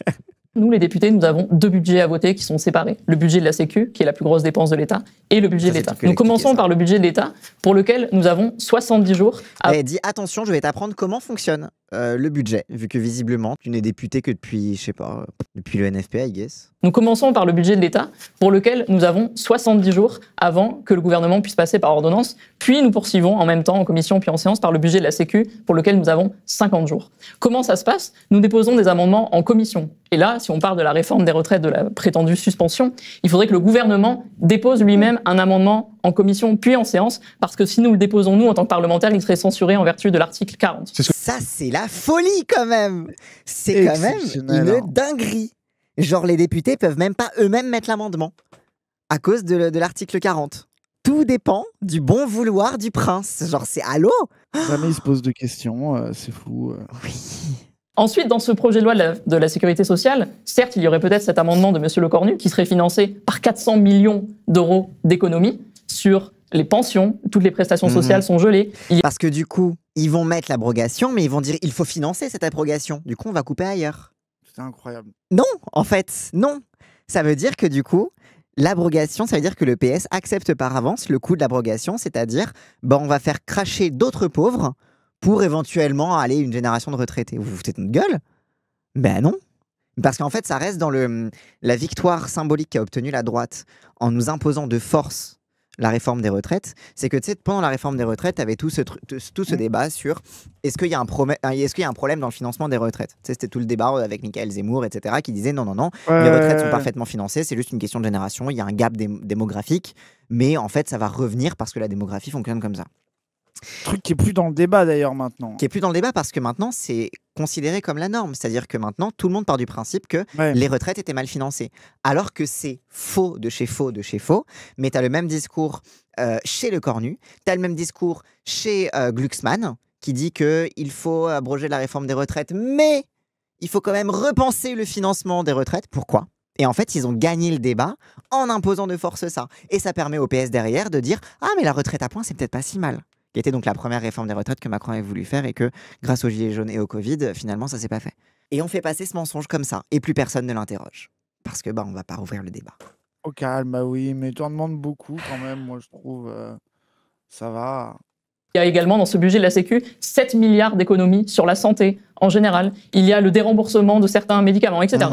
Nous, les députés, nous avons 2 budgets à voter qui sont séparés. Le budget de la Sécu, qui est la plus grosse dépense de l'État, et le budget de l'État. Nous commençons par le budget de l'État, pour lequel nous avons 70 jours à... Dis attention, je vais t'apprendre comment fonctionne le budget, vu que visiblement, tu n'es député que depuis, je sais pas, depuis le NFP, I guess. Nous commençons par le budget de l'État, pour lequel nous avons 70 jours avant que le gouvernement puisse passer par ordonnance, puis nous poursuivons en même temps en commission puis en séance par le budget de la Sécu, pour lequel nous avons 50 jours. Comment ça se passe? Nous déposons des amendements en commission. Et là, si on parle de la réforme des retraites, de la prétendue suspension, il faudrait que le gouvernement dépose lui-même un amendement en commission puis en séance, parce que si nous le déposons, nous, en tant que parlementaires, il serait censuré en vertu de l'article 40. Ça, c'est la folie quand même. C'est quand même une dinguerie. Genre, les députés peuvent même pas eux-mêmes mettre l'amendement à cause de l'article 40. Tout dépend du bon vouloir du prince. Genre, c'est allô? Jamais il se pose de questions, c'est fou. Oui. Ensuite, dans ce projet de loi de la sécurité sociale, certes, il y aurait peut-être cet amendement de M. Lecornu qui serait financé par 400 millions d'euros d'économies sur les pensions, toutes les prestations sociales sont gelées. Parce que du coup, ils vont mettre l'abrogation, mais ils vont dire il faut financer cette abrogation. Du coup, on va couper ailleurs. C'est incroyable. Non, en fait, non. Ça veut dire que du coup, l'abrogation, ça veut dire que le PS accepte par avance le coût de l'abrogation, c'est-à-dire, on va faire cracher d'autres pauvres pour éventuellement aller une génération de retraités. Vous vous foutez de notre gueule? Ben non. Parce qu'en fait, ça reste dans la victoire symbolique qu'a obtenue la droite en nous imposant de force la réforme des retraites. C'est que, tu sais, pendant la réforme des retraites, tu avais tout ce débat sur est-ce qu'il y a un problème dans le financement des retraites. Tu sais, c'était tout le débat avec Michael Zemmour, etc., qui disait non, les retraites sont parfaitement financées, c'est juste une question de génération, il y a un gap démographique, mais en fait, ça va revenir parce que la démographie fonctionne comme ça. Truc qui est plus dans le débat d'ailleurs maintenant. Qui est plus dans le débat parce que maintenant c'est considéré comme la norme. C'est-à-dire que maintenant tout le monde part du principe que les retraites étaient mal financées. Alors que c'est faux de chez faux de chez faux. Mais tu as le même discours chez Lecornu, tu as le même discours chez Glucksmann qui dit qu'il faut abroger la réforme des retraites, mais il faut quand même repenser le financement des retraites. Pourquoi ? Et en fait, ils ont gagné le débat en imposant de force ça. Et ça permet au PS derrière de dire « Ah, mais la retraite à points, c'est peut-être pas si mal ». Qui était donc la première réforme des retraites que Macron avait voulu faire et que, grâce aux Gilets jaunes et au Covid, finalement, ça s'est pas fait. Et on fait passer ce mensonge comme ça, et plus personne ne l'interroge. Parce que, on va pas rouvrir le débat. Au calme, bah oui, mais tu en demandes beaucoup quand même, moi je trouve, ça va. Il y a également dans ce budget de la Sécu 7 milliards d'économies sur la santé en général. Il y a le déremboursement de certains médicaments, etc.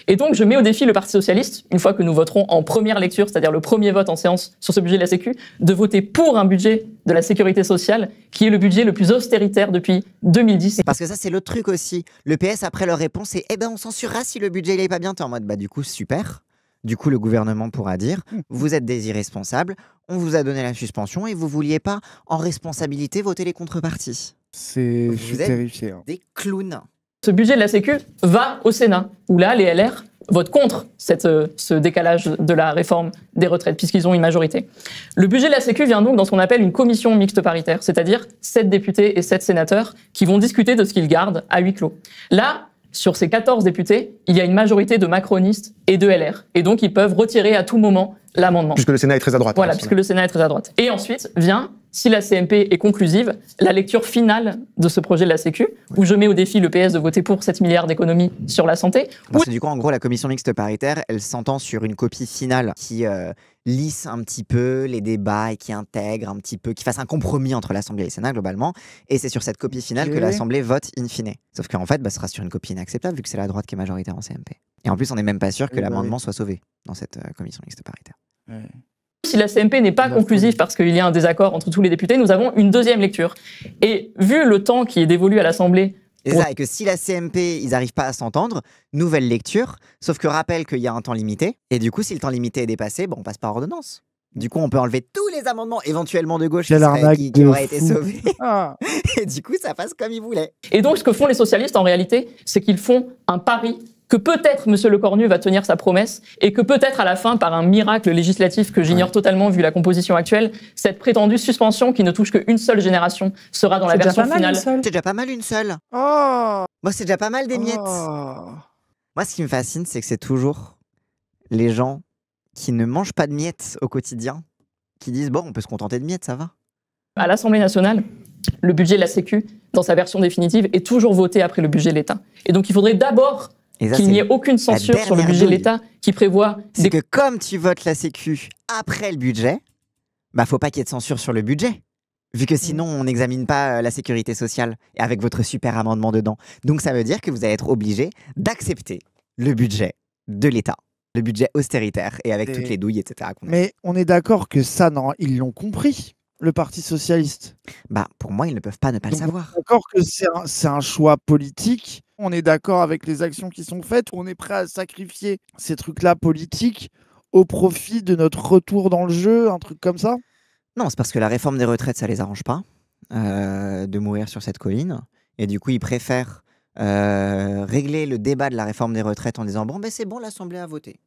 Et donc, je mets au défi le Parti socialiste, une fois que nous voterons en première lecture, c'est-à-dire le premier vote en séance sur ce budget de la Sécu, de voter pour un budget de la sécurité sociale qui est le budget le plus austéritaire depuis 2010. Parce que ça, c'est l'autre truc aussi. Le PS, après leur réponse, c'est « on censurera si le budget il est pas bien ». T'es en mode « du coup, super ». Du coup, le gouvernement pourra dire « Vous êtes des irresponsables, on vous a donné la suspension et vous vouliez pas, en responsabilité, voter les contreparties. » Je suis terrifié. Des clowns. Ce budget de la Sécu va au Sénat, où là, les LR votent contre ce décalage de la réforme des retraites, puisqu'ils ont une majorité. Le budget de la Sécu vient donc dans ce qu'on appelle une commission mixte paritaire, c'est-à-dire 7 députés et 7 sénateurs qui vont discuter de ce qu'ils gardent à huis clos. Là, sur ces 14 députés, il y a une majorité de macronistes et de LR. Et donc, ils peuvent retirer à tout moment l'amendement. Puisque le Sénat est très à droite. Voilà, puisque le Sénat est très à droite. Et ensuite vient, si la CMP est conclusive, la lecture finale de ce projet de la Sécu, où je mets au défi le PS de voter pour 7 milliards d'économies sur la santé. Parce que du coup, en gros, la commission mixte paritaire, elle s'entend sur une copie finale qui lisse un petit peu les débats et qui intègre un petit peu, qui fasse un compromis entre l'Assemblée et le Sénat globalement. Et c'est sur cette copie finale que l'Assemblée vote in fine. Sauf qu'en fait, ce sera sur une copie inacceptable vu que c'est la droite qui est majoritaire en CMP. Et en plus, on n'est même pas sûr que l'amendement soit sauvé dans cette commission mixte paritaire. Si la CMP n'est pas conclusive parce qu'il y a un désaccord entre tous les députés, nous avons une deuxième lecture. Et vu le temps qui est dévolu à l'Assemblée... Et ça, et que si la CMP, ils n'arrivent pas à s'entendre, nouvelle lecture, sauf que rappelle qu'il y a un temps limité, et du coup, si le temps limité est dépassé, on passe par ordonnance. Du coup, on peut enlever tous les amendements éventuellement de gauche qui auraient été sauvés. Et du coup, ça passe comme ils voulaient. Et donc, ce que font les socialistes, en réalité, c'est qu'ils font un pari que peut-être M. Lecornu va tenir sa promesse et que peut-être à la fin, par un miracle législatif que j'ignore totalement vu la composition actuelle, cette prétendue suspension qui ne touche qu'une seule génération sera dans la version finale. C'est déjà pas mal une seule. Oh Moi, c'est déjà pas mal des miettes. Moi, ce qui me fascine, c'est que c'est toujours les gens qui ne mangent pas de miettes au quotidien qui disent « Bon, on peut se contenter de miettes, ça va ». À l'Assemblée nationale, le budget de la Sécu, dans sa version définitive, est toujours voté après le budget de l'État. Et donc, il faudrait d'abord qu'il n'y ait aucune censure sur le budget de l'État qui prévoit... C'est que comme tu votes la Sécu après le budget, bah faut pas qu'il y ait de censure sur le budget. Vu que sinon, on n'examine pas la sécurité sociale et avec votre super amendement dedans. Donc, ça veut dire que vous allez être obligé d'accepter le budget de l'État, le budget austéritaire et avec toutes les douilles, etc. Mais on est d'accord que ça, non, ils l'ont compris, le Parti socialiste. Bah, pour moi, ils ne peuvent pas ne pas le savoir. On est d'accord que c'est un choix politique. On est d'accord avec les actions qui sont faites. On est prêt à sacrifier ces trucs-là politiques au profit de notre retour dans le jeu, un truc comme ça. Non, c'est parce que la réforme des retraites, ça les arrange pas de mourir sur cette colline. Et du coup, ils préfèrent régler le débat de la réforme des retraites en disant « Bon, ben c'est bon, l'Assemblée a voté. »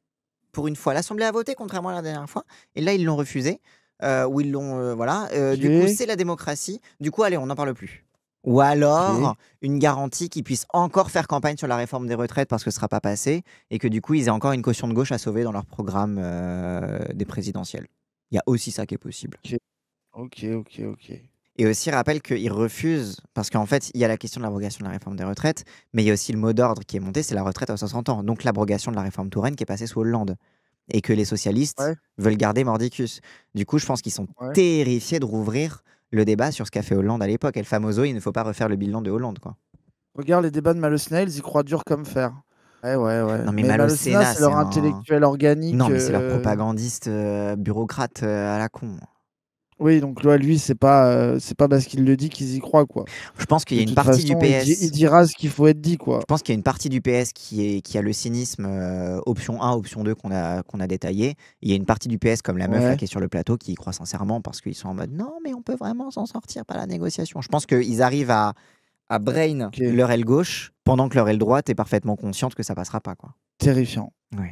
Pour une fois, l'Assemblée a voté, contrairement à la dernière fois. Et là, ils l'ont refusé. Ou ils l'ont... voilà. Du coup, c'est la démocratie. Du coup, allez, on n'en parle plus. Ou alors, une garantie qu'ils puissent encore faire campagne sur la réforme des retraites parce que ce ne sera pas passé. Et que du coup, ils aient encore une caution de gauche à sauver dans leur programme des présidentielles. Il y a aussi ça qui est possible. Ok. Et aussi, rappelle qu'ils refusent, parce qu'en fait, il y a la question de l'abrogation de la réforme des retraites, mais il y a aussi le mot d'ordre qui est monté, c'est la retraite à 60 ans. Donc l'abrogation de la réforme Touraine qui est passée sous Hollande. Et que les socialistes veulent garder mordicus. Du coup, je pense qu'ils sont terrifiés de rouvrir le débat sur ce qu'a fait Hollande à l'époque. Et le famoso, il ne faut pas refaire le bilan de Hollande, quoi. Regarde les débats de Malosséna, ils y croient dur comme fer. Ouais. Non, mais Malosséna, c'est leur intellectuel organique. Non, mais c'est leur propagandiste bureaucrate à la con. Oui, donc là, lui, c'est pas parce qu'il le dit qu'ils y croient, quoi. Je pense qu'il y a une partie du PS. Il dira ce qu'il faut être dit, quoi. Je pense qu'il y a une partie du PS qui a le cynisme option 1, option 2 qu'on a détaillé. Il y a une partie du PS, comme la meuf là, qui est sur le plateau, qui y croit sincèrement parce qu'ils sont en mode non, mais on peut vraiment s'en sortir par la négociation. Je pense qu'ils arrivent à brain leur aile gauche pendant que leur aile droite est parfaitement consciente que ça passera pas, quoi. Terrifiant. Oui.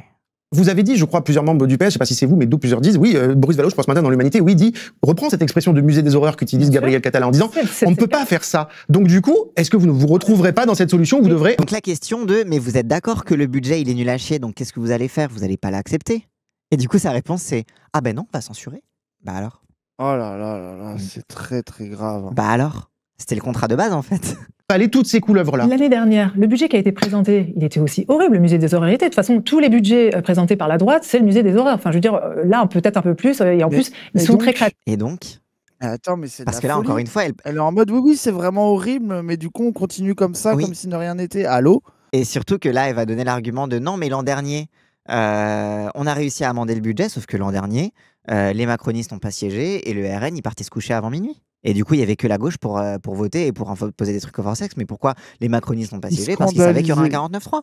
Vous avez dit, je crois, plusieurs membres du PS, je ne sais pas si c'est vous, mais plusieurs disent, oui, Boris Vallaud, je pense matin dans l'Humanité, oui, dit, reprend cette expression de musée des horreurs qu'utilise Gabriel Catala en disant, on ne peut pas faire ça. Donc du coup, est-ce que vous ne vous retrouverez pas dans cette solution où vous devrez... Donc la question de, mais vous êtes d'accord que le budget, il est nul à chier, donc qu'est-ce que vous allez faire? Vous n'allez pas l'accepter? Et du coup, sa réponse, c'est, ah ben non, on va censurer. Bah alors? Oh là, c'est très très grave. Bah alors? C'était le contrat de base, en fait. Aller toutes ces couleuvres-là. L'année dernière, le budget qui a été présenté, il était aussi horrible, le musée des horreurs. De toute façon, tous les budgets présentés par la droite, c'est le musée des horreurs. Enfin, je veux dire, là, peut-être un peu plus, et en plus, ils sont très créatifs. Et donc? Attends, mais c'est parce que là, encore une fois, elle est en mode, oui, c'est vraiment horrible, mais du coup, on continue comme ça, comme si de rien n'était. Allô? Et surtout que là, elle va donner l'argument de non, mais l'an dernier, on a réussi à amender le budget, sauf que l'an dernier, les macronistes n'ont pas siégé et le RN, il partait se coucher avant minuit. Et du coup, il n'y avait que la gauche pour voter et pour poser des trucs au forceps. Mais pourquoi les macronistes n'ont pas siégé? Parce qu'ils savaient qu'il y aurait un 49-3.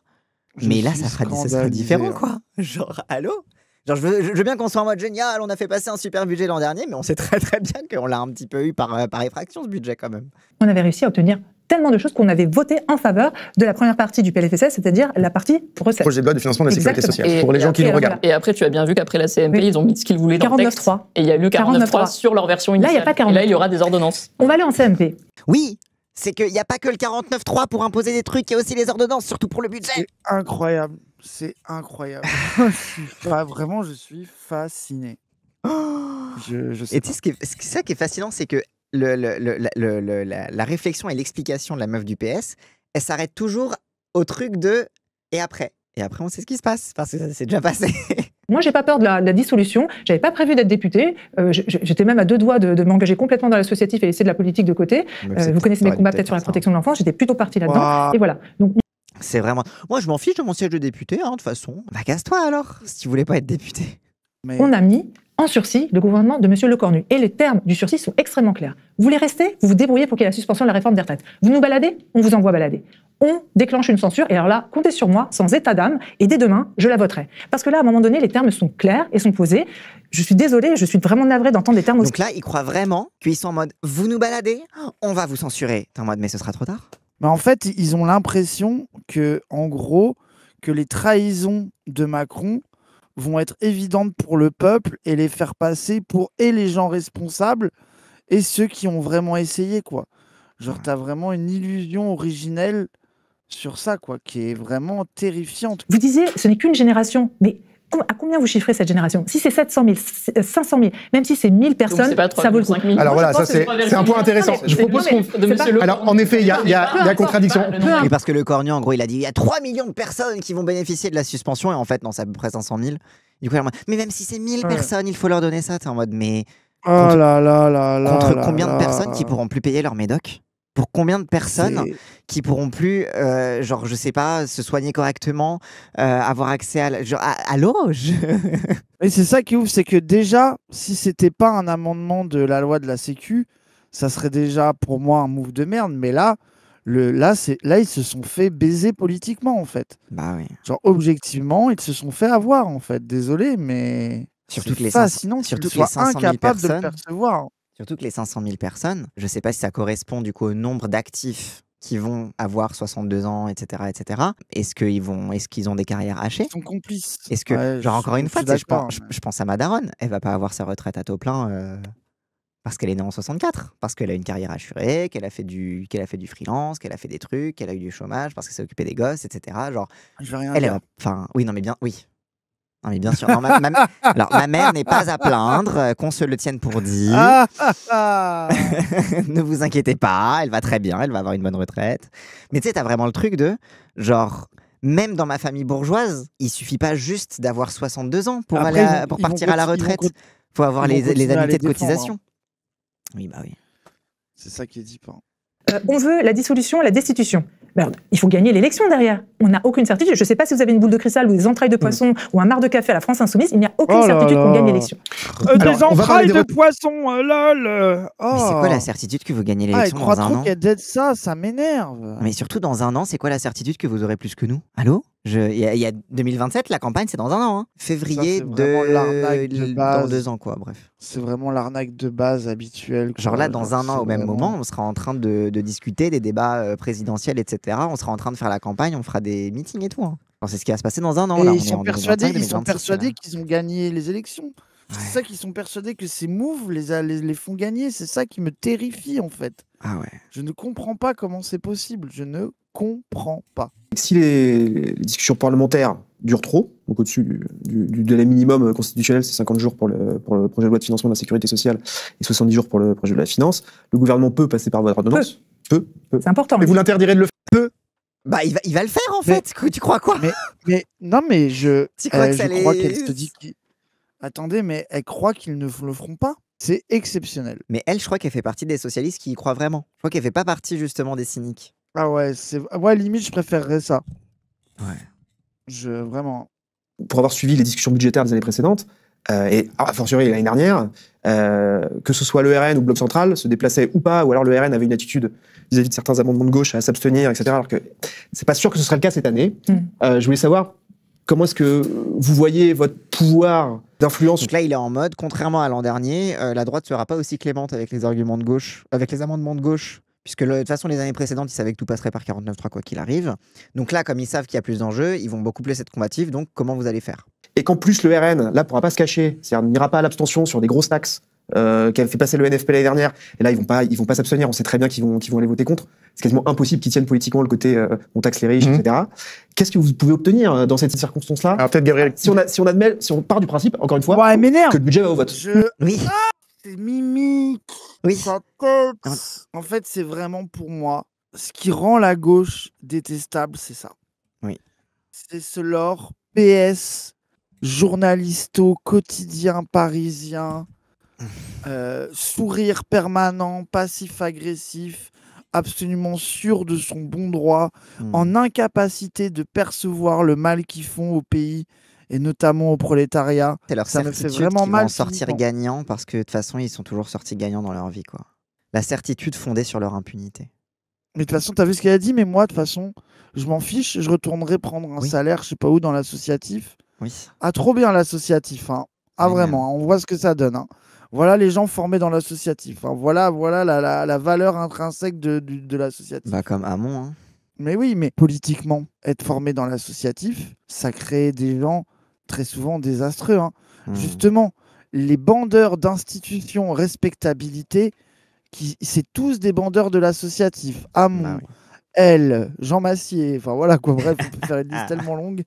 Mais là, ça sera différent, quoi. Genre, allô? Genre, je veux bien qu'on soit en mode génial, on a fait passer un super budget l'an dernier, mais on sait très très bien qu'on l'a un petit peu eu par effraction, ce budget, quand même. On avait réussi à obtenir tellement de choses qu'on avait voté en faveur de la première partie du PLFSS, c'est-à-dire la partie recettes. Projet de loi de financement de la sécurité sociale, pour les gens qui nous regardent. Et après, tu as bien vu qu'après la CMP, ils ont mis ce qu'ils voulaient dans le texte. 49.3. Et il y a eu 49.3 sur leur version initiale. Là, il n'y a pas 49.3. Et là, il y aura des ordonnances. On va aller en CMP. Oui, c'est qu'il n'y a pas que le 49.3 pour imposer des trucs, il y a aussi les ordonnances, surtout pour le budget. C'est incroyable. C'est incroyable. Vraiment, je suis fasciné. Je sais et tu sais, ça qui est fascinant, c'est que la réflexion et l'explication de la meuf du PS, elle s'arrête toujours au truc de « et après ». Et après, on sait ce qui se passe, parce que ça s'est déjà passé. Moi, j'ai pas peur de la dissolution. J'avais pas prévu d'être députée. J'étais même à 2 doigts de m'engager complètement dans l'associatif et laisser de la politique de côté. Vous connaissez mes combats peut-être sur la protection de l'enfance. J'étais plutôt partie là-dedans. Et voilà. Donc, c'est vraiment... Moi, je m'en fiche de mon siège de député, de toute façon. Bah, casse-toi alors, si tu voulais pas être député. On a mis en sursis le gouvernement de M. Lecornu. Et les termes du sursis sont extrêmement clairs. Vous voulez rester, vous vous débrouillez pour qu'il y ait la suspension de la réforme des retraites. Vous nous baladez, on vous envoie balader. On déclenche une censure, et alors là, comptez sur moi, sans état d'âme, et dès demain, je la voterai. Parce que là, à un moment donné, les termes sont clairs et sont posés. Je suis désolée, je suis vraiment navrée d'entendre des termes aussi. Donc là, ils croient vraiment qu'ils sont en mode « vous nous baladez, on va vous censurer ». T'es en mode « mais ce sera trop tard ». Mais en fait, ils ont l'impression que, en gros, que les trahisons de Macron vont être évidentes pour le peuple et les faire passer pour et les gens responsables et ceux qui ont vraiment essayé, quoi. Genre, t'as vraiment une illusion originelle sur ça, quoi, qui est vraiment terrifiante. Vous disiez, ce n'est qu'une génération, mais À combien vous chiffrez cette génération? Si c'est 700 000, 500 000, même si c'est 1000 personnes, ça vaut le coup. Alors voilà, ça c'est un point intéressant. Je propose qu'on... Alors en effet, il y a contradiction. Oui, parce que Le Cornu, en gros, il a dit il y a 3 millions de personnes qui vont bénéficier de la suspension, et en fait, non, c'est à peu près 500 000. Du coup, mais même si c'est 1000 personnes, il faut leur donner ça. T'es en mode, mais contre combien de personnes qui pourront plus payer leur médoc? Pour combien de personnes qui pourront plus, genre, je sais pas, se soigner correctement, avoir accès à l'eau? Et c'est ça qui est ouf, c'est que déjà, si c'était pas un amendement de la loi de la Sécu, ça serait déjà pour moi un move de merde. Mais là, là, ils se sont fait baiser politiquement, en fait. Bah oui. Genre, objectivement, ils se sont fait avoir, en fait. Désolé, mais surtout que les fascinant qu'ils soient incapables de le percevoir. Surtout que les 500 000 personnes, je sais pas si ça correspond du coup au nombre d'actifs qui vont avoir 62 ans, etc., etc. Est-ce qu'ils ont des carrières hachées? Ils sont complices. Est-ce que, genre encore une fois, je pense à ma daronne, elle va pas avoir sa retraite à taux plein parce qu'elle est née en 64, parce qu'elle a une carrière assurée, qu'elle a fait du freelance, qu'elle a fait des trucs, qu'elle a eu du chômage, parce qu'elle s'est occupée des gosses, etc. Genre, je vais rien dire. Enfin, oui, non mais bien, oui. Non, mais bien sûr. Non, alors, ma mère n'est pas à plaindre, qu'on se le tienne pour dit. Ne vous inquiétez pas, elle va très bien, elle va avoir une bonne retraite. Mais tu sais, t'as vraiment le truc de, genre, même dans ma famille bourgeoise, il suffit pas juste d'avoir 62 ans pour partir à la retraite. Il faut avoir les annuités de cotisation. Oui, bah oui. C'est ça qui est dit pas. On veut la dissolution, la destitution. Merde, il faut gagner l'élection derrière. On n'a aucune certitude. Je ne sais pas si vous avez une boule de cristal ou des entrailles de poisson ou un marc de café à la France Insoumise. Il n'y a aucune certitude qu'on gagne l'élection. Des entrailles de poisson, lol. Mais c'est quoi la certitude que vous gagnez l'élection dans un an? qu'elle dead ça m'énerve. Mais surtout dans un an, c'est quoi la certitude que vous aurez plus que nous? Allô? Il y a 2027, la campagne, c'est dans un an. Hein. Février dans 2 ans, quoi. Bref. C'est vraiment l'arnaque de base habituelle. Genre là, dans un an, au même moment, on sera en train de discuter des débats présidentiels, etc. On sera en train de faire la campagne, on fera des meetings et tout. Hein. C'est ce qui va se passer dans un an. Et là. ils sont persuadés qu'ils ont gagné les élections. Ouais. C'est ça qu'ils sont persuadés que ces moves les font gagner. C'est ça qui me terrifie, en fait. Ah ouais. Je ne comprends pas comment c'est possible. Je ne comprends pas. Si les discussions parlementaires durent trop, donc au-dessus du délai minimum constitutionnel, c'est 50 jours pour le projet de loi de financement de la sécurité sociale et 70 jours pour le projet de la finance, le gouvernement peut passer par voie d'ordonnance. Peut. C'est important. Mais vous l'interdirez de le faire. Bah, il va le faire, en fait. Tu crois quoi? Non, mais je crois qu'elle se dit attendez, mais elle croit qu'ils ne le feront pas. C'est exceptionnel. Mais elle, je crois qu'elle fait partie des socialistes qui y croient vraiment. Je crois qu'elle fait pas partie, justement, des cyniques. Ah ouais, limite, je préférerais ça. Ouais. Vraiment. Pour avoir suivi les discussions budgétaires des années précédentes, et a fortiori l'année dernière, que ce soit le RN ou le Bloc Central se déplaçait ou pas, ou alors le RN avait une attitude vis-à-vis de certains amendements de gauche à s'abstenir, etc. Alors que c'est pas sûr que ce sera le cas cette année. Je voulais savoir comment est-ce que vous voyez votre pouvoir d'influence. Donc là, il est en mode, contrairement à l'an dernier, la droite sera pas aussi clémente avec les arguments de gauche, avec les amendements de gauche. Puisque de toute façon, les années précédentes, ils savaient que tout passerait par 49.3 quoi qu'il arrive. Donc là, comme ils savent qu'il y a plus d'enjeux, ils vont beaucoup plus être combatifs. Donc, comment vous allez faire? Et qu'en plus, le RN, là, pourra pas se cacher. C'est-à-dire, n'ira pas à l'abstention sur des grosses taxes qu'elle fait passer le NFP l'année dernière. Et là, ils vont pas s'abstenir. On sait très bien qu'ils vont aller voter contre. C'est quasiment impossible qu'ils tiennent politiquement le côté on taxe les riches, etc. Qu'est-ce que vous pouvez obtenir dans cette circonstance-là? Alors peut-être, Gabriel, si on part du principe, encore une fois, que le budget va au vote. Oui. C'est mimique. Oui. Sa tête. En fait, c'est vraiment pour moi ce qui rend la gauche détestable, c'est ça. Oui. C'est ce lore PS, journalisto, quotidien parisien, sourire permanent, passif-agressif, absolument sûr de son bon droit, en incapacité de percevoir le mal qu'ils font au pays et notamment au prolétariat. C'est leur certitude qu'ils vont en sortir gagnants parce que de toute façon, ils sont toujours sortis gagnants dans leur vie, quoi. La certitude fondée sur leur impunité. Mais de toute façon, t'as vu ce qu'elle a dit, mais moi, de toute façon, je m'en fiche, je retournerai prendre un salaire, je sais pas où, dans l'associatif. Oui. Ah, trop bien l'associatif, hein. Ah, vraiment, hein, on voit ce que ça donne, hein. Voilà les gens formés dans l'associatif, hein. Voilà la valeur intrinsèque de l'associatif. Bah, comme Hamon, hein. Mais oui, mais politiquement, être formé dans l'associatif, ça crée des gens très souvent désastreux, hein. Justement, les bandeurs d'institutions respectabilité, c'est tous des bandeurs de l'associatif. Hamon, elle, Jean Massier, enfin voilà quoi, bref, on peut faire une liste tellement longue.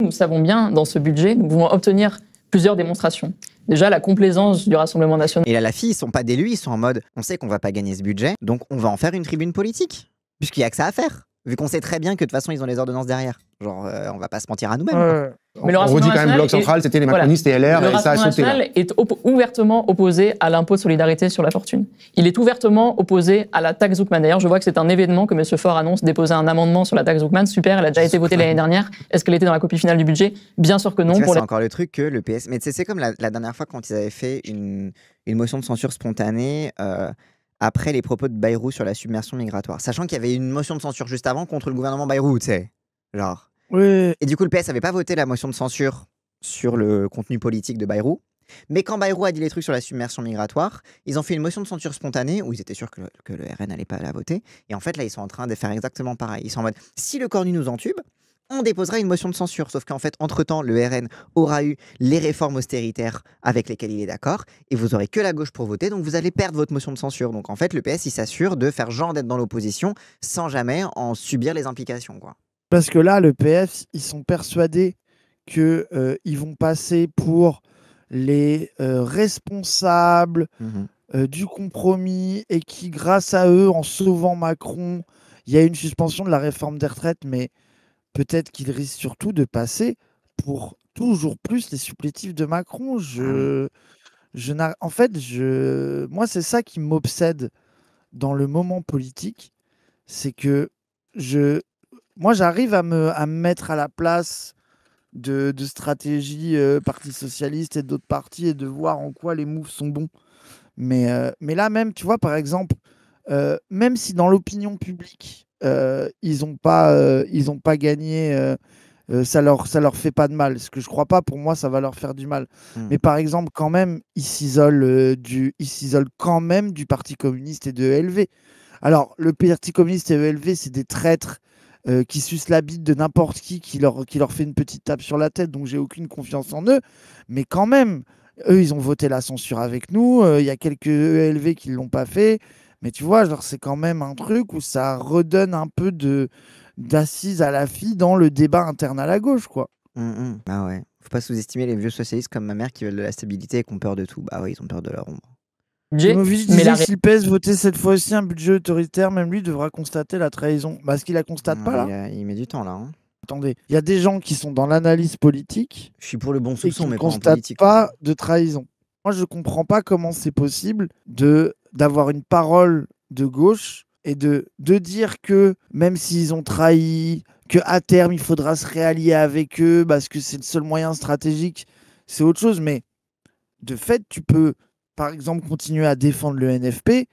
Nous savons bien, dans ce budget, nous pouvons obtenir plusieurs démonstrations. Déjà, la complaisance du Rassemblement national. Et là, la fille, ils sont pas d'élus, ils sont en mode on sait qu'on va pas gagner ce budget, donc on va en faire une tribune politique. Puisqu'il y a que ça à faire. Vu qu'on sait très bien que de toute façon, ils ont les ordonnances derrière. Genre, on va pas se mentir à nous-mêmes. Mais le On Rassemblement redit quand même, national Bloc Central, c'était les macronistes et LR, Le et ça a Rassemblement sauté là. national est ouvertement opposé à l'impôt de solidarité sur la fortune. Il est ouvertement opposé à la taxe Zuckman. D'ailleurs, je vois que c'est un événement que M. Faure annonce déposer un amendement sur la taxe Zuckman. Super, elle a déjà été votée l'année dernière. Est-ce qu'elle était dans la copie finale du budget? Bien sûr que non. C'est encore le truc que le PS... Mais tu sais, c'est comme la dernière fois quand ils avaient fait une motion de censure spontanée après les propos de Bayrou sur la submersion migratoire. Sachant qu'il y avait une motion de censure juste avant contre le gouvernement Bayrou, tu sais. Genre... Oui. Et du coup, le PS n'avait pas voté la motion de censure sur le contenu politique de Bayrou. Mais quand Bayrou a dit les trucs sur la submersion migratoire, ils ont fait une motion de censure spontanée où ils étaient sûrs que le RN n'allait pas la voter. Et en fait, là, ils sont en train de faire exactement pareil. Ils sont en mode, si le Cornu nous entube, on déposera une motion de censure. Sauf qu'en fait, entre-temps, le RN aura eu les réformes austéritaires avec lesquelles il est d'accord. Et vous aurez que la gauche pour voter. Donc, vous allez perdre votre motion de censure. Donc, en fait, le PS, il s'assure de faire genre d'être dans l'opposition sans jamais en subir les implications, quoi. Parce que là, le PS, ils sont persuadés qu'ils vont passer pour les responsables du compromis et qui, grâce à eux, en sauvant Macron, il y a une suspension de la réforme des retraites, mais peut-être qu'ils risquent surtout de passer pour toujours plus les supplétifs de Macron. En fait, moi, c'est ça qui m'obsède dans le moment politique, c'est que moi, j'arrive à me mettre à la place de stratégie Parti Socialiste et d'autres partis et de voir en quoi les moves sont bons. Mais là même, tu vois, par exemple, même si dans l'opinion publique, ils n'ont pas gagné, ça leur fait pas de mal. Ce que je crois pas, pour moi, ça va leur faire du mal. Mais par exemple, quand même, ils s'isolent quand même du Parti communiste et de ELV. Alors, le Parti communiste et ELV, c'est des traîtres qui sucent la bite de n'importe qui leur fait une petite tape sur la tête, donc j'ai aucune confiance en eux. Mais quand même, eux, ils ont voté la censure avec nous. Il y a quelques ELV qui ne l'ont pas fait. Mais tu vois, genre, c'est quand même un truc où ça redonne un peu d'assise à la fille dans le débat interne à la gauche, quoi. Ah ouais. Faut pas sous-estimer les vieux socialistes comme ma mère qui veulent de la stabilité et qui ont peur de tout. Bah oui, ils ont peur de leur ombre. Timovic disait si le PS votait cette fois-ci un budget autoritaire, même lui devra constater la trahison. Parce qu'il la constate pas là. Il met du temps là. Hein. Attendez, il y a des gens qui sont dans l'analyse politique. Je suis pour le bon soupçon, mais pas en politique. Qui ne constatent pas de trahison. Moi, je comprends pas comment c'est possible d'avoir une parole de gauche et de dire que même s'ils ont trahi, qu'à terme il faudra se réallier avec eux parce que c'est le seul moyen stratégique, c'est autre chose. Mais de fait, tu peux par exemple continuer à défendre le NFP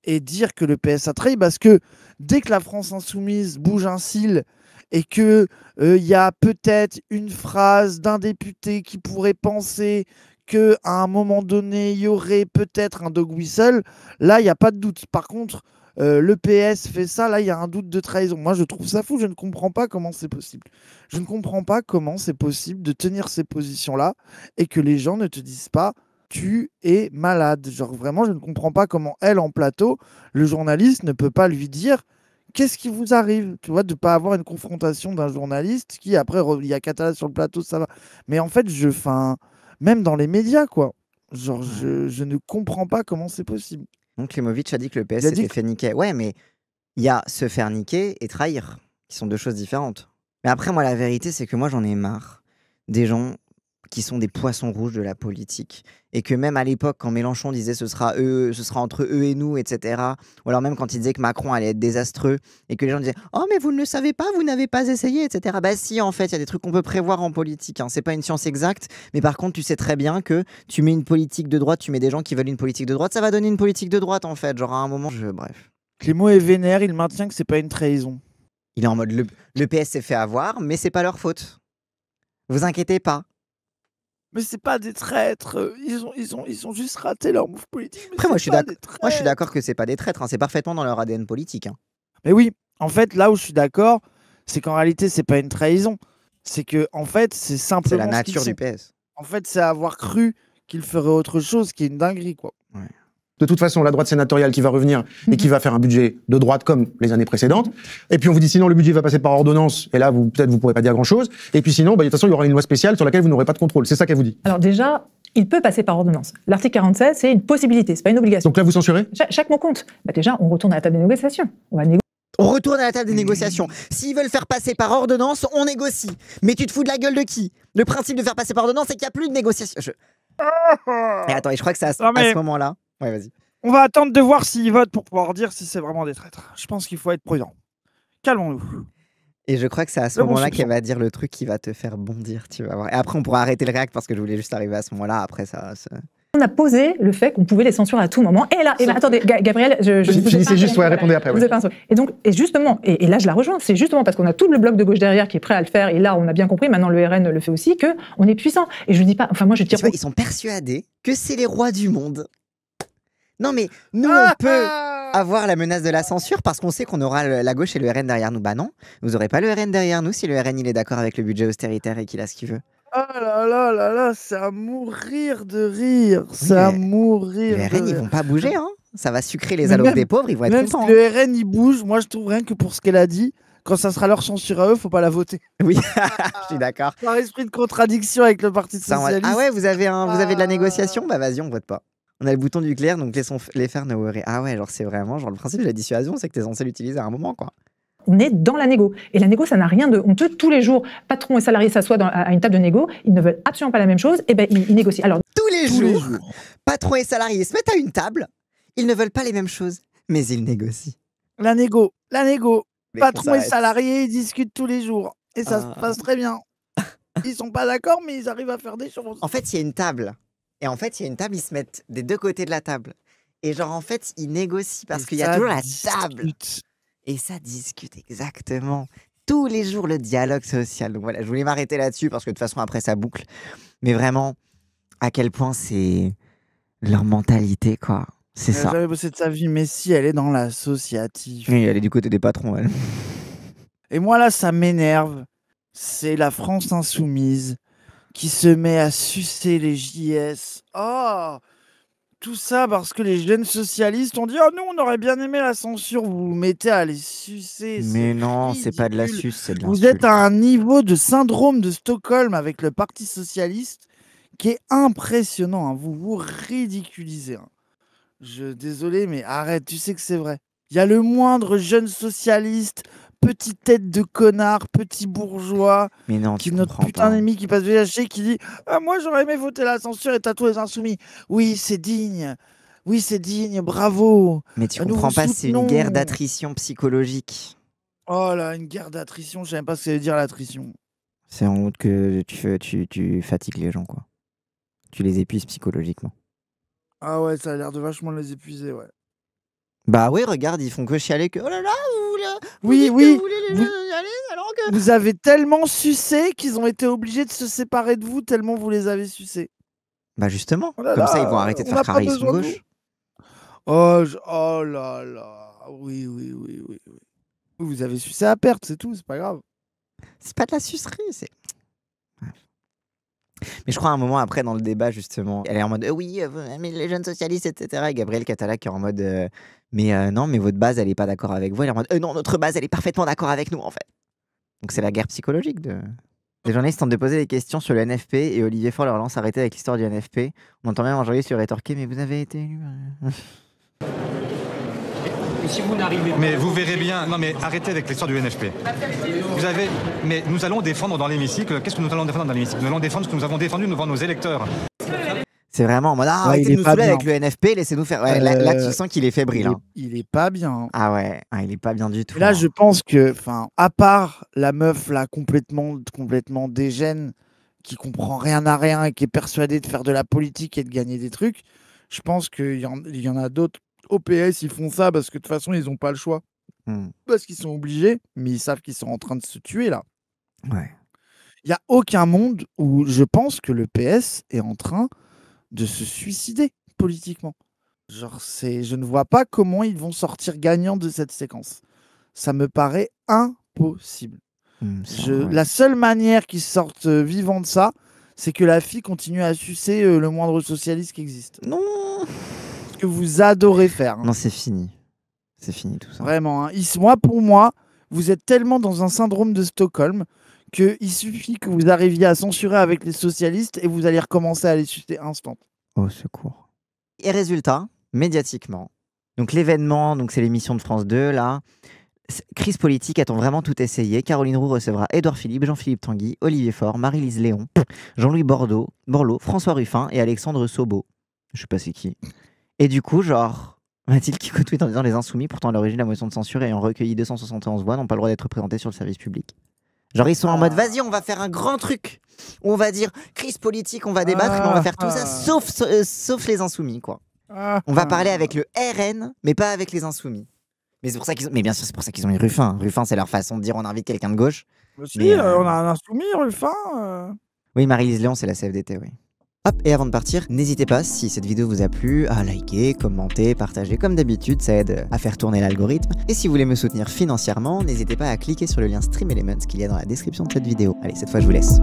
et dire que le PS a trahi, parce que dès que la France insoumise bouge un cil et qu'il y a peut-être une phrase d'un député qui pourrait penser qu'à un moment donné, il y aurait peut-être un dog whistle, là, il n'y a pas de doute. Par contre, le PS fait ça, là, il y a un doute de trahison. Moi, je trouve ça fou, je ne comprends pas comment c'est possible. Je ne comprends pas comment c'est possible de tenir ces positions-là et que les gens ne te disent pas tu es malade. Genre vraiment, je ne comprends pas comment elle, en plateau, le journaliste ne peut pas lui dire qu'est-ce qui vous arrive, tu vois, de ne pas avoir une confrontation d'un journaliste qui, après, il y a Catala sur le plateau, ça va. Mais en fait, même dans les médias, quoi. Genre, je ne comprends pas comment c'est possible. Donc, Klimovic a dit que le PS s'était fait niquer. Ouais, mais il y a se faire niquer et trahir, qui sont deux choses différentes. Mais après, moi, la vérité, c'est que moi, j'en ai marre des gens qui sont des poissons rouges de la politique. Et que même à l'époque, quand Mélenchon disait ce sera entre eux et nous, etc., ou alors même quand il disait que Macron allait être désastreux, et que les gens disaient « Oh, mais vous ne le savez pas, vous n'avez pas essayé, etc. » Bah si, en fait, il y a des trucs qu'on peut prévoir en politique. Hein. C'est pas une science exacte, mais par contre, tu sais très bien que tu mets une politique de droite, tu mets des gens qui veulent une politique de droite, ça va donner une politique de droite, en fait. Genre à un moment, bref. Clément est vénère, il maintient que c'est pas une trahison. Il est en mode le PS s'est fait avoir, mais c'est pas leur faute. Vous inquiétez pas. Mais c'est pas des traîtres, ils ont juste raté leur move politique. Après, moi je suis d'accord que c'est pas des traîtres, hein. C'est parfaitement dans leur ADN politique. Hein. Mais oui, en fait, là où je suis d'accord, c'est qu'en réalité, c'est pas une trahison. C'est que, en fait, c'est simplement. C'est la nature du PS. En fait, c'est avoir cru qu'ils feraient autre chose, qui est une dinguerie, quoi. Ouais. de toute façon la droite sénatoriale qui va revenir et qui va faire un budget de droite comme les années précédentes. Et puis on vous dit sinon le budget va passer par ordonnance et là peut-être vous pourrez pas dire grand-chose. Et puis sinon, de toute façon il y aura une loi spéciale sur laquelle vous n'aurez pas de contrôle. C'est ça qu'elle vous dit. Alors déjà, il peut passer par ordonnance. L'article 47, c'est une possibilité, c'est pas une obligation. Donc là vous censurez? Chaque mot compte. Déjà, on retourne à la table des négociations. On retourne à la table des négociations. S'ils veulent faire passer par ordonnance, on négocie. Mais tu te fous de la gueule de qui? Le principe de faire passer par ordonnance, c'est qu'il n'y a plus de négociation. Et attends, je crois que c'est à ce moment-là. Ouais, vas-y. On va attendre de voir s'ils votent pour pouvoir dire si c'est vraiment des traîtres. Je pense qu'il faut être prudent. Calmons-nous. Et je crois que c'est à ce moment-là qu'elle va dire le truc qui va te faire bondir, tu vas voir. Et après, on pourra arrêter le réact parce que je voulais juste arriver à ce moment-là. Après, ça... On a posé le fait qu'on pouvait les censurer à tout moment. Et là attendez, Gabriel, finissez juste, répondez après. Ouais. Et justement, et là je la rejoins, c'est justement parce qu'on a tout le bloc de gauche derrière qui est prêt à le faire, et là on a bien compris, maintenant le RN le fait aussi, qu'on est puissant. Et je dis pas, enfin moi je tire... Ils sont persuadés que c'est les rois du monde. Non mais, nous on peut avoir la menace de la censure parce qu'on sait qu'on aura la gauche et le RN derrière nous. Bah non, vous n'aurez pas le RN derrière nous si le RN il est d'accord avec le budget austéritaire et qu'il a ce qu'il veut. Oh là là là là, c'est à mourir de rire, c'est à mourir. Les RN, ils vont pas bouger, hein. Ça va sucrer les allocs des pauvres, ils vont être contents. Si le RN, il bouge, moi je trouve rien que pour ce qu'elle a dit, quand ça sera leur censure à eux, faut pas la voter. Oui, je suis d'accord. Par esprit de contradiction avec le Parti socialiste. Ah ouais, vous avez de la négociation? Bah vas-y, on vote pas. On a le bouton du clair, donc laissons les faire no worry. Ah ouais, genre c'est vraiment, genre le principe de la dissuasion, c'est que t'es censé l'utiliser à un moment, quoi. On est dans la négo. Et la négo, ça n'a rien de honteux. Tous les jours, patron et salarié s'assoient à une table de négo, ils ne veulent absolument pas la même chose, et ben ils négocient. Alors, tous les jours, patron et salarié se mettent à une table, ils ne veulent pas les mêmes choses, mais ils négocient. La négo. Mais patron et salarié, ils discutent tous les jours. Et ça se passe très bien. Ils sont pas d'accord, mais ils arrivent à faire des choses. En fait, il y a une table. Et en fait, il y a une table, ils se mettent des deux côtés de la table. Et genre, en fait, ils négocient parce qu'il y a toujours la table. Et ça discute, exactement. Tous les jours, le dialogue social. Donc voilà, je voulais m'arrêter là-dessus parce que de toute façon, après, ça boucle. Mais vraiment, à quel point c'est leur mentalité, quoi. C'est ça. Elle n'a jamais bossé de sa vie, mais si, elle est dans l'associatif. Oui, elle est du côté des patrons, elle. Et moi, là, ça m'énerve. C'est la France insoumise qui se met à sucer les JS. Oh! Tout ça parce que les jeunes socialistes ont dit « Oh, nous, on aurait bien aimé la censure. » Vous vous mettez à les sucer. Mais non, c'est pas de la suce, c'est de l'insulte. Vous êtes à un niveau de syndrome de Stockholm avec le Parti socialiste qui est impressionnant. Hein. Vous vous ridiculisez. Hein. Désolé, mais arrête, tu sais que c'est vrai. Il y a le moindre jeune socialiste, petite tête de connard, petit bourgeois, mais non, qui notre putain d'ennemi qui passe VHC, qui dit ah, moi j'aurais aimé voter la censure et t'as tous les insoumis. Oui, c'est digne. Oui, c'est digne, bravo. Mais tu comprends pas, c'est une guerre d'attrition psychologique. Oh là, une guerre d'attrition, je sais même pas ce que ça veut dire l'attrition. C'est en route que tu fatigues les gens, quoi. Tu les épuises psychologiquement. Ah ouais, ça a l'air de vachement les épuiser, ouais. Bah oui, regarde, ils font que chialer que oh là là, vous voulez les aller alors que... Vous avez tellement sucé qu'ils ont été obligés de se séparer de vous tellement vous les avez sucés. Bah justement, comme ça ils vont arrêter de faire carré sur gauche. Oh là là, oui. Vous avez sucé à perte, c'est tout, c'est pas grave. C'est pas de la sucerie, c'est... Mais je crois à un moment après dans le débat justement, elle est en mode oui, mais les jeunes socialistes, etc. Et Gabriel Catala qui est en mode non, mais votre base elle est pas d'accord avec vous. Elle est en mode non, notre base elle est parfaitement d'accord avec nous en fait. Donc c'est la guerre psychologique de... Les journalistes tentent de poser des questions sur le NFP et Olivier Faure leur lance arrêter avec l'histoire du NFP. On entend même un journaliste lui rétorquer mais vous avez été élu. Et si vous n'arrivez pas... Mais vous verrez bien... Non mais arrêtez avec l'histoire du NFP. Vous avez... Mais nous allons défendre dans l'hémicycle... Qu'est-ce que nous allons défendre dans l'hémicycle? Nous allons défendre ce que nous avons défendu devant nos électeurs. C'est vraiment en mode arrêtez de nous saouler avec le NFP, laissez-nous faire... Ouais, là tu sens qu'il est fébrile. Il est pas bien. Ah ouais, il est pas bien du tout. Et là je pense que, à part la meuf là complètement dégène, qui comprend rien à rien et qui est persuadée de faire de la politique et de gagner des trucs, je pense qu'il y en a d'autres. Au PS, ils font ça parce que de toute façon, ils n'ont pas le choix. Parce qu'ils sont obligés, mais ils savent qu'ils sont en train de se tuer, là. Ouais. Il n'y a aucun monde où je pense que le PS est en train de se suicider politiquement. Genre, je ne vois pas comment ils vont sortir gagnants de cette séquence. Ça me paraît impossible. La seule manière qu'ils sortent vivants de ça, c'est que la fille continue à sucer le moindre socialiste qui existe. Non. Parce que vous adorez faire. Non, c'est fini. C'est fini tout ça. Vraiment. Hein. Pour moi, vous êtes tellement dans un syndrome de Stockholm qu'il suffit que vous arriviez à censurer avec les socialistes et vous allez recommencer à les sucer instant. Au secours. Et résultat, médiatiquement, donc l'événement, donc c'est l'émission de France 2, là, crise politique, a-t-on vraiment tout essayé? Caroline Roux recevra Édouard Philippe, Jean-Philippe Tanguy, Olivier Faure, Marie-Lise Léon, Jean-Louis Borloo, François Ruffin et Alexandre Sobo. Je sais pas c'est qui. Et du coup, genre, Mathilde qui co-tweet en disant les Insoumis, pourtant à l'origine la motion de censure ayant recueilli 271 voix, n'ont pas le droit d'être présentés sur le service public. Genre ils sont en mode vas-y, on va faire un grand truc. On va dire crise politique, on va débattre, mais on va faire tout ça sauf les Insoumis, quoi. On va parler avec le RN, mais pas avec les Insoumis. Mais c'est pour ça qu'ils ont... Mais bien sûr, c'est pour ça qu'ils ont eu Ruffin. Ruffin, c'est leur façon de dire on invite quelqu'un de gauche. Si, on a un Insoumis, Ruffin. Oui, Marie-Lise Léon, c'est la CFDT, oui. Hop, et avant de partir, n'hésitez pas, si cette vidéo vous a plu, à liker, commenter, partager. Comme d'habitude, ça aide à faire tourner l'algorithme. Et si vous voulez me soutenir financièrement, n'hésitez pas à cliquer sur le lien Stream Elements qu'il y a dans la description de cette vidéo. Allez, cette fois, je vous laisse.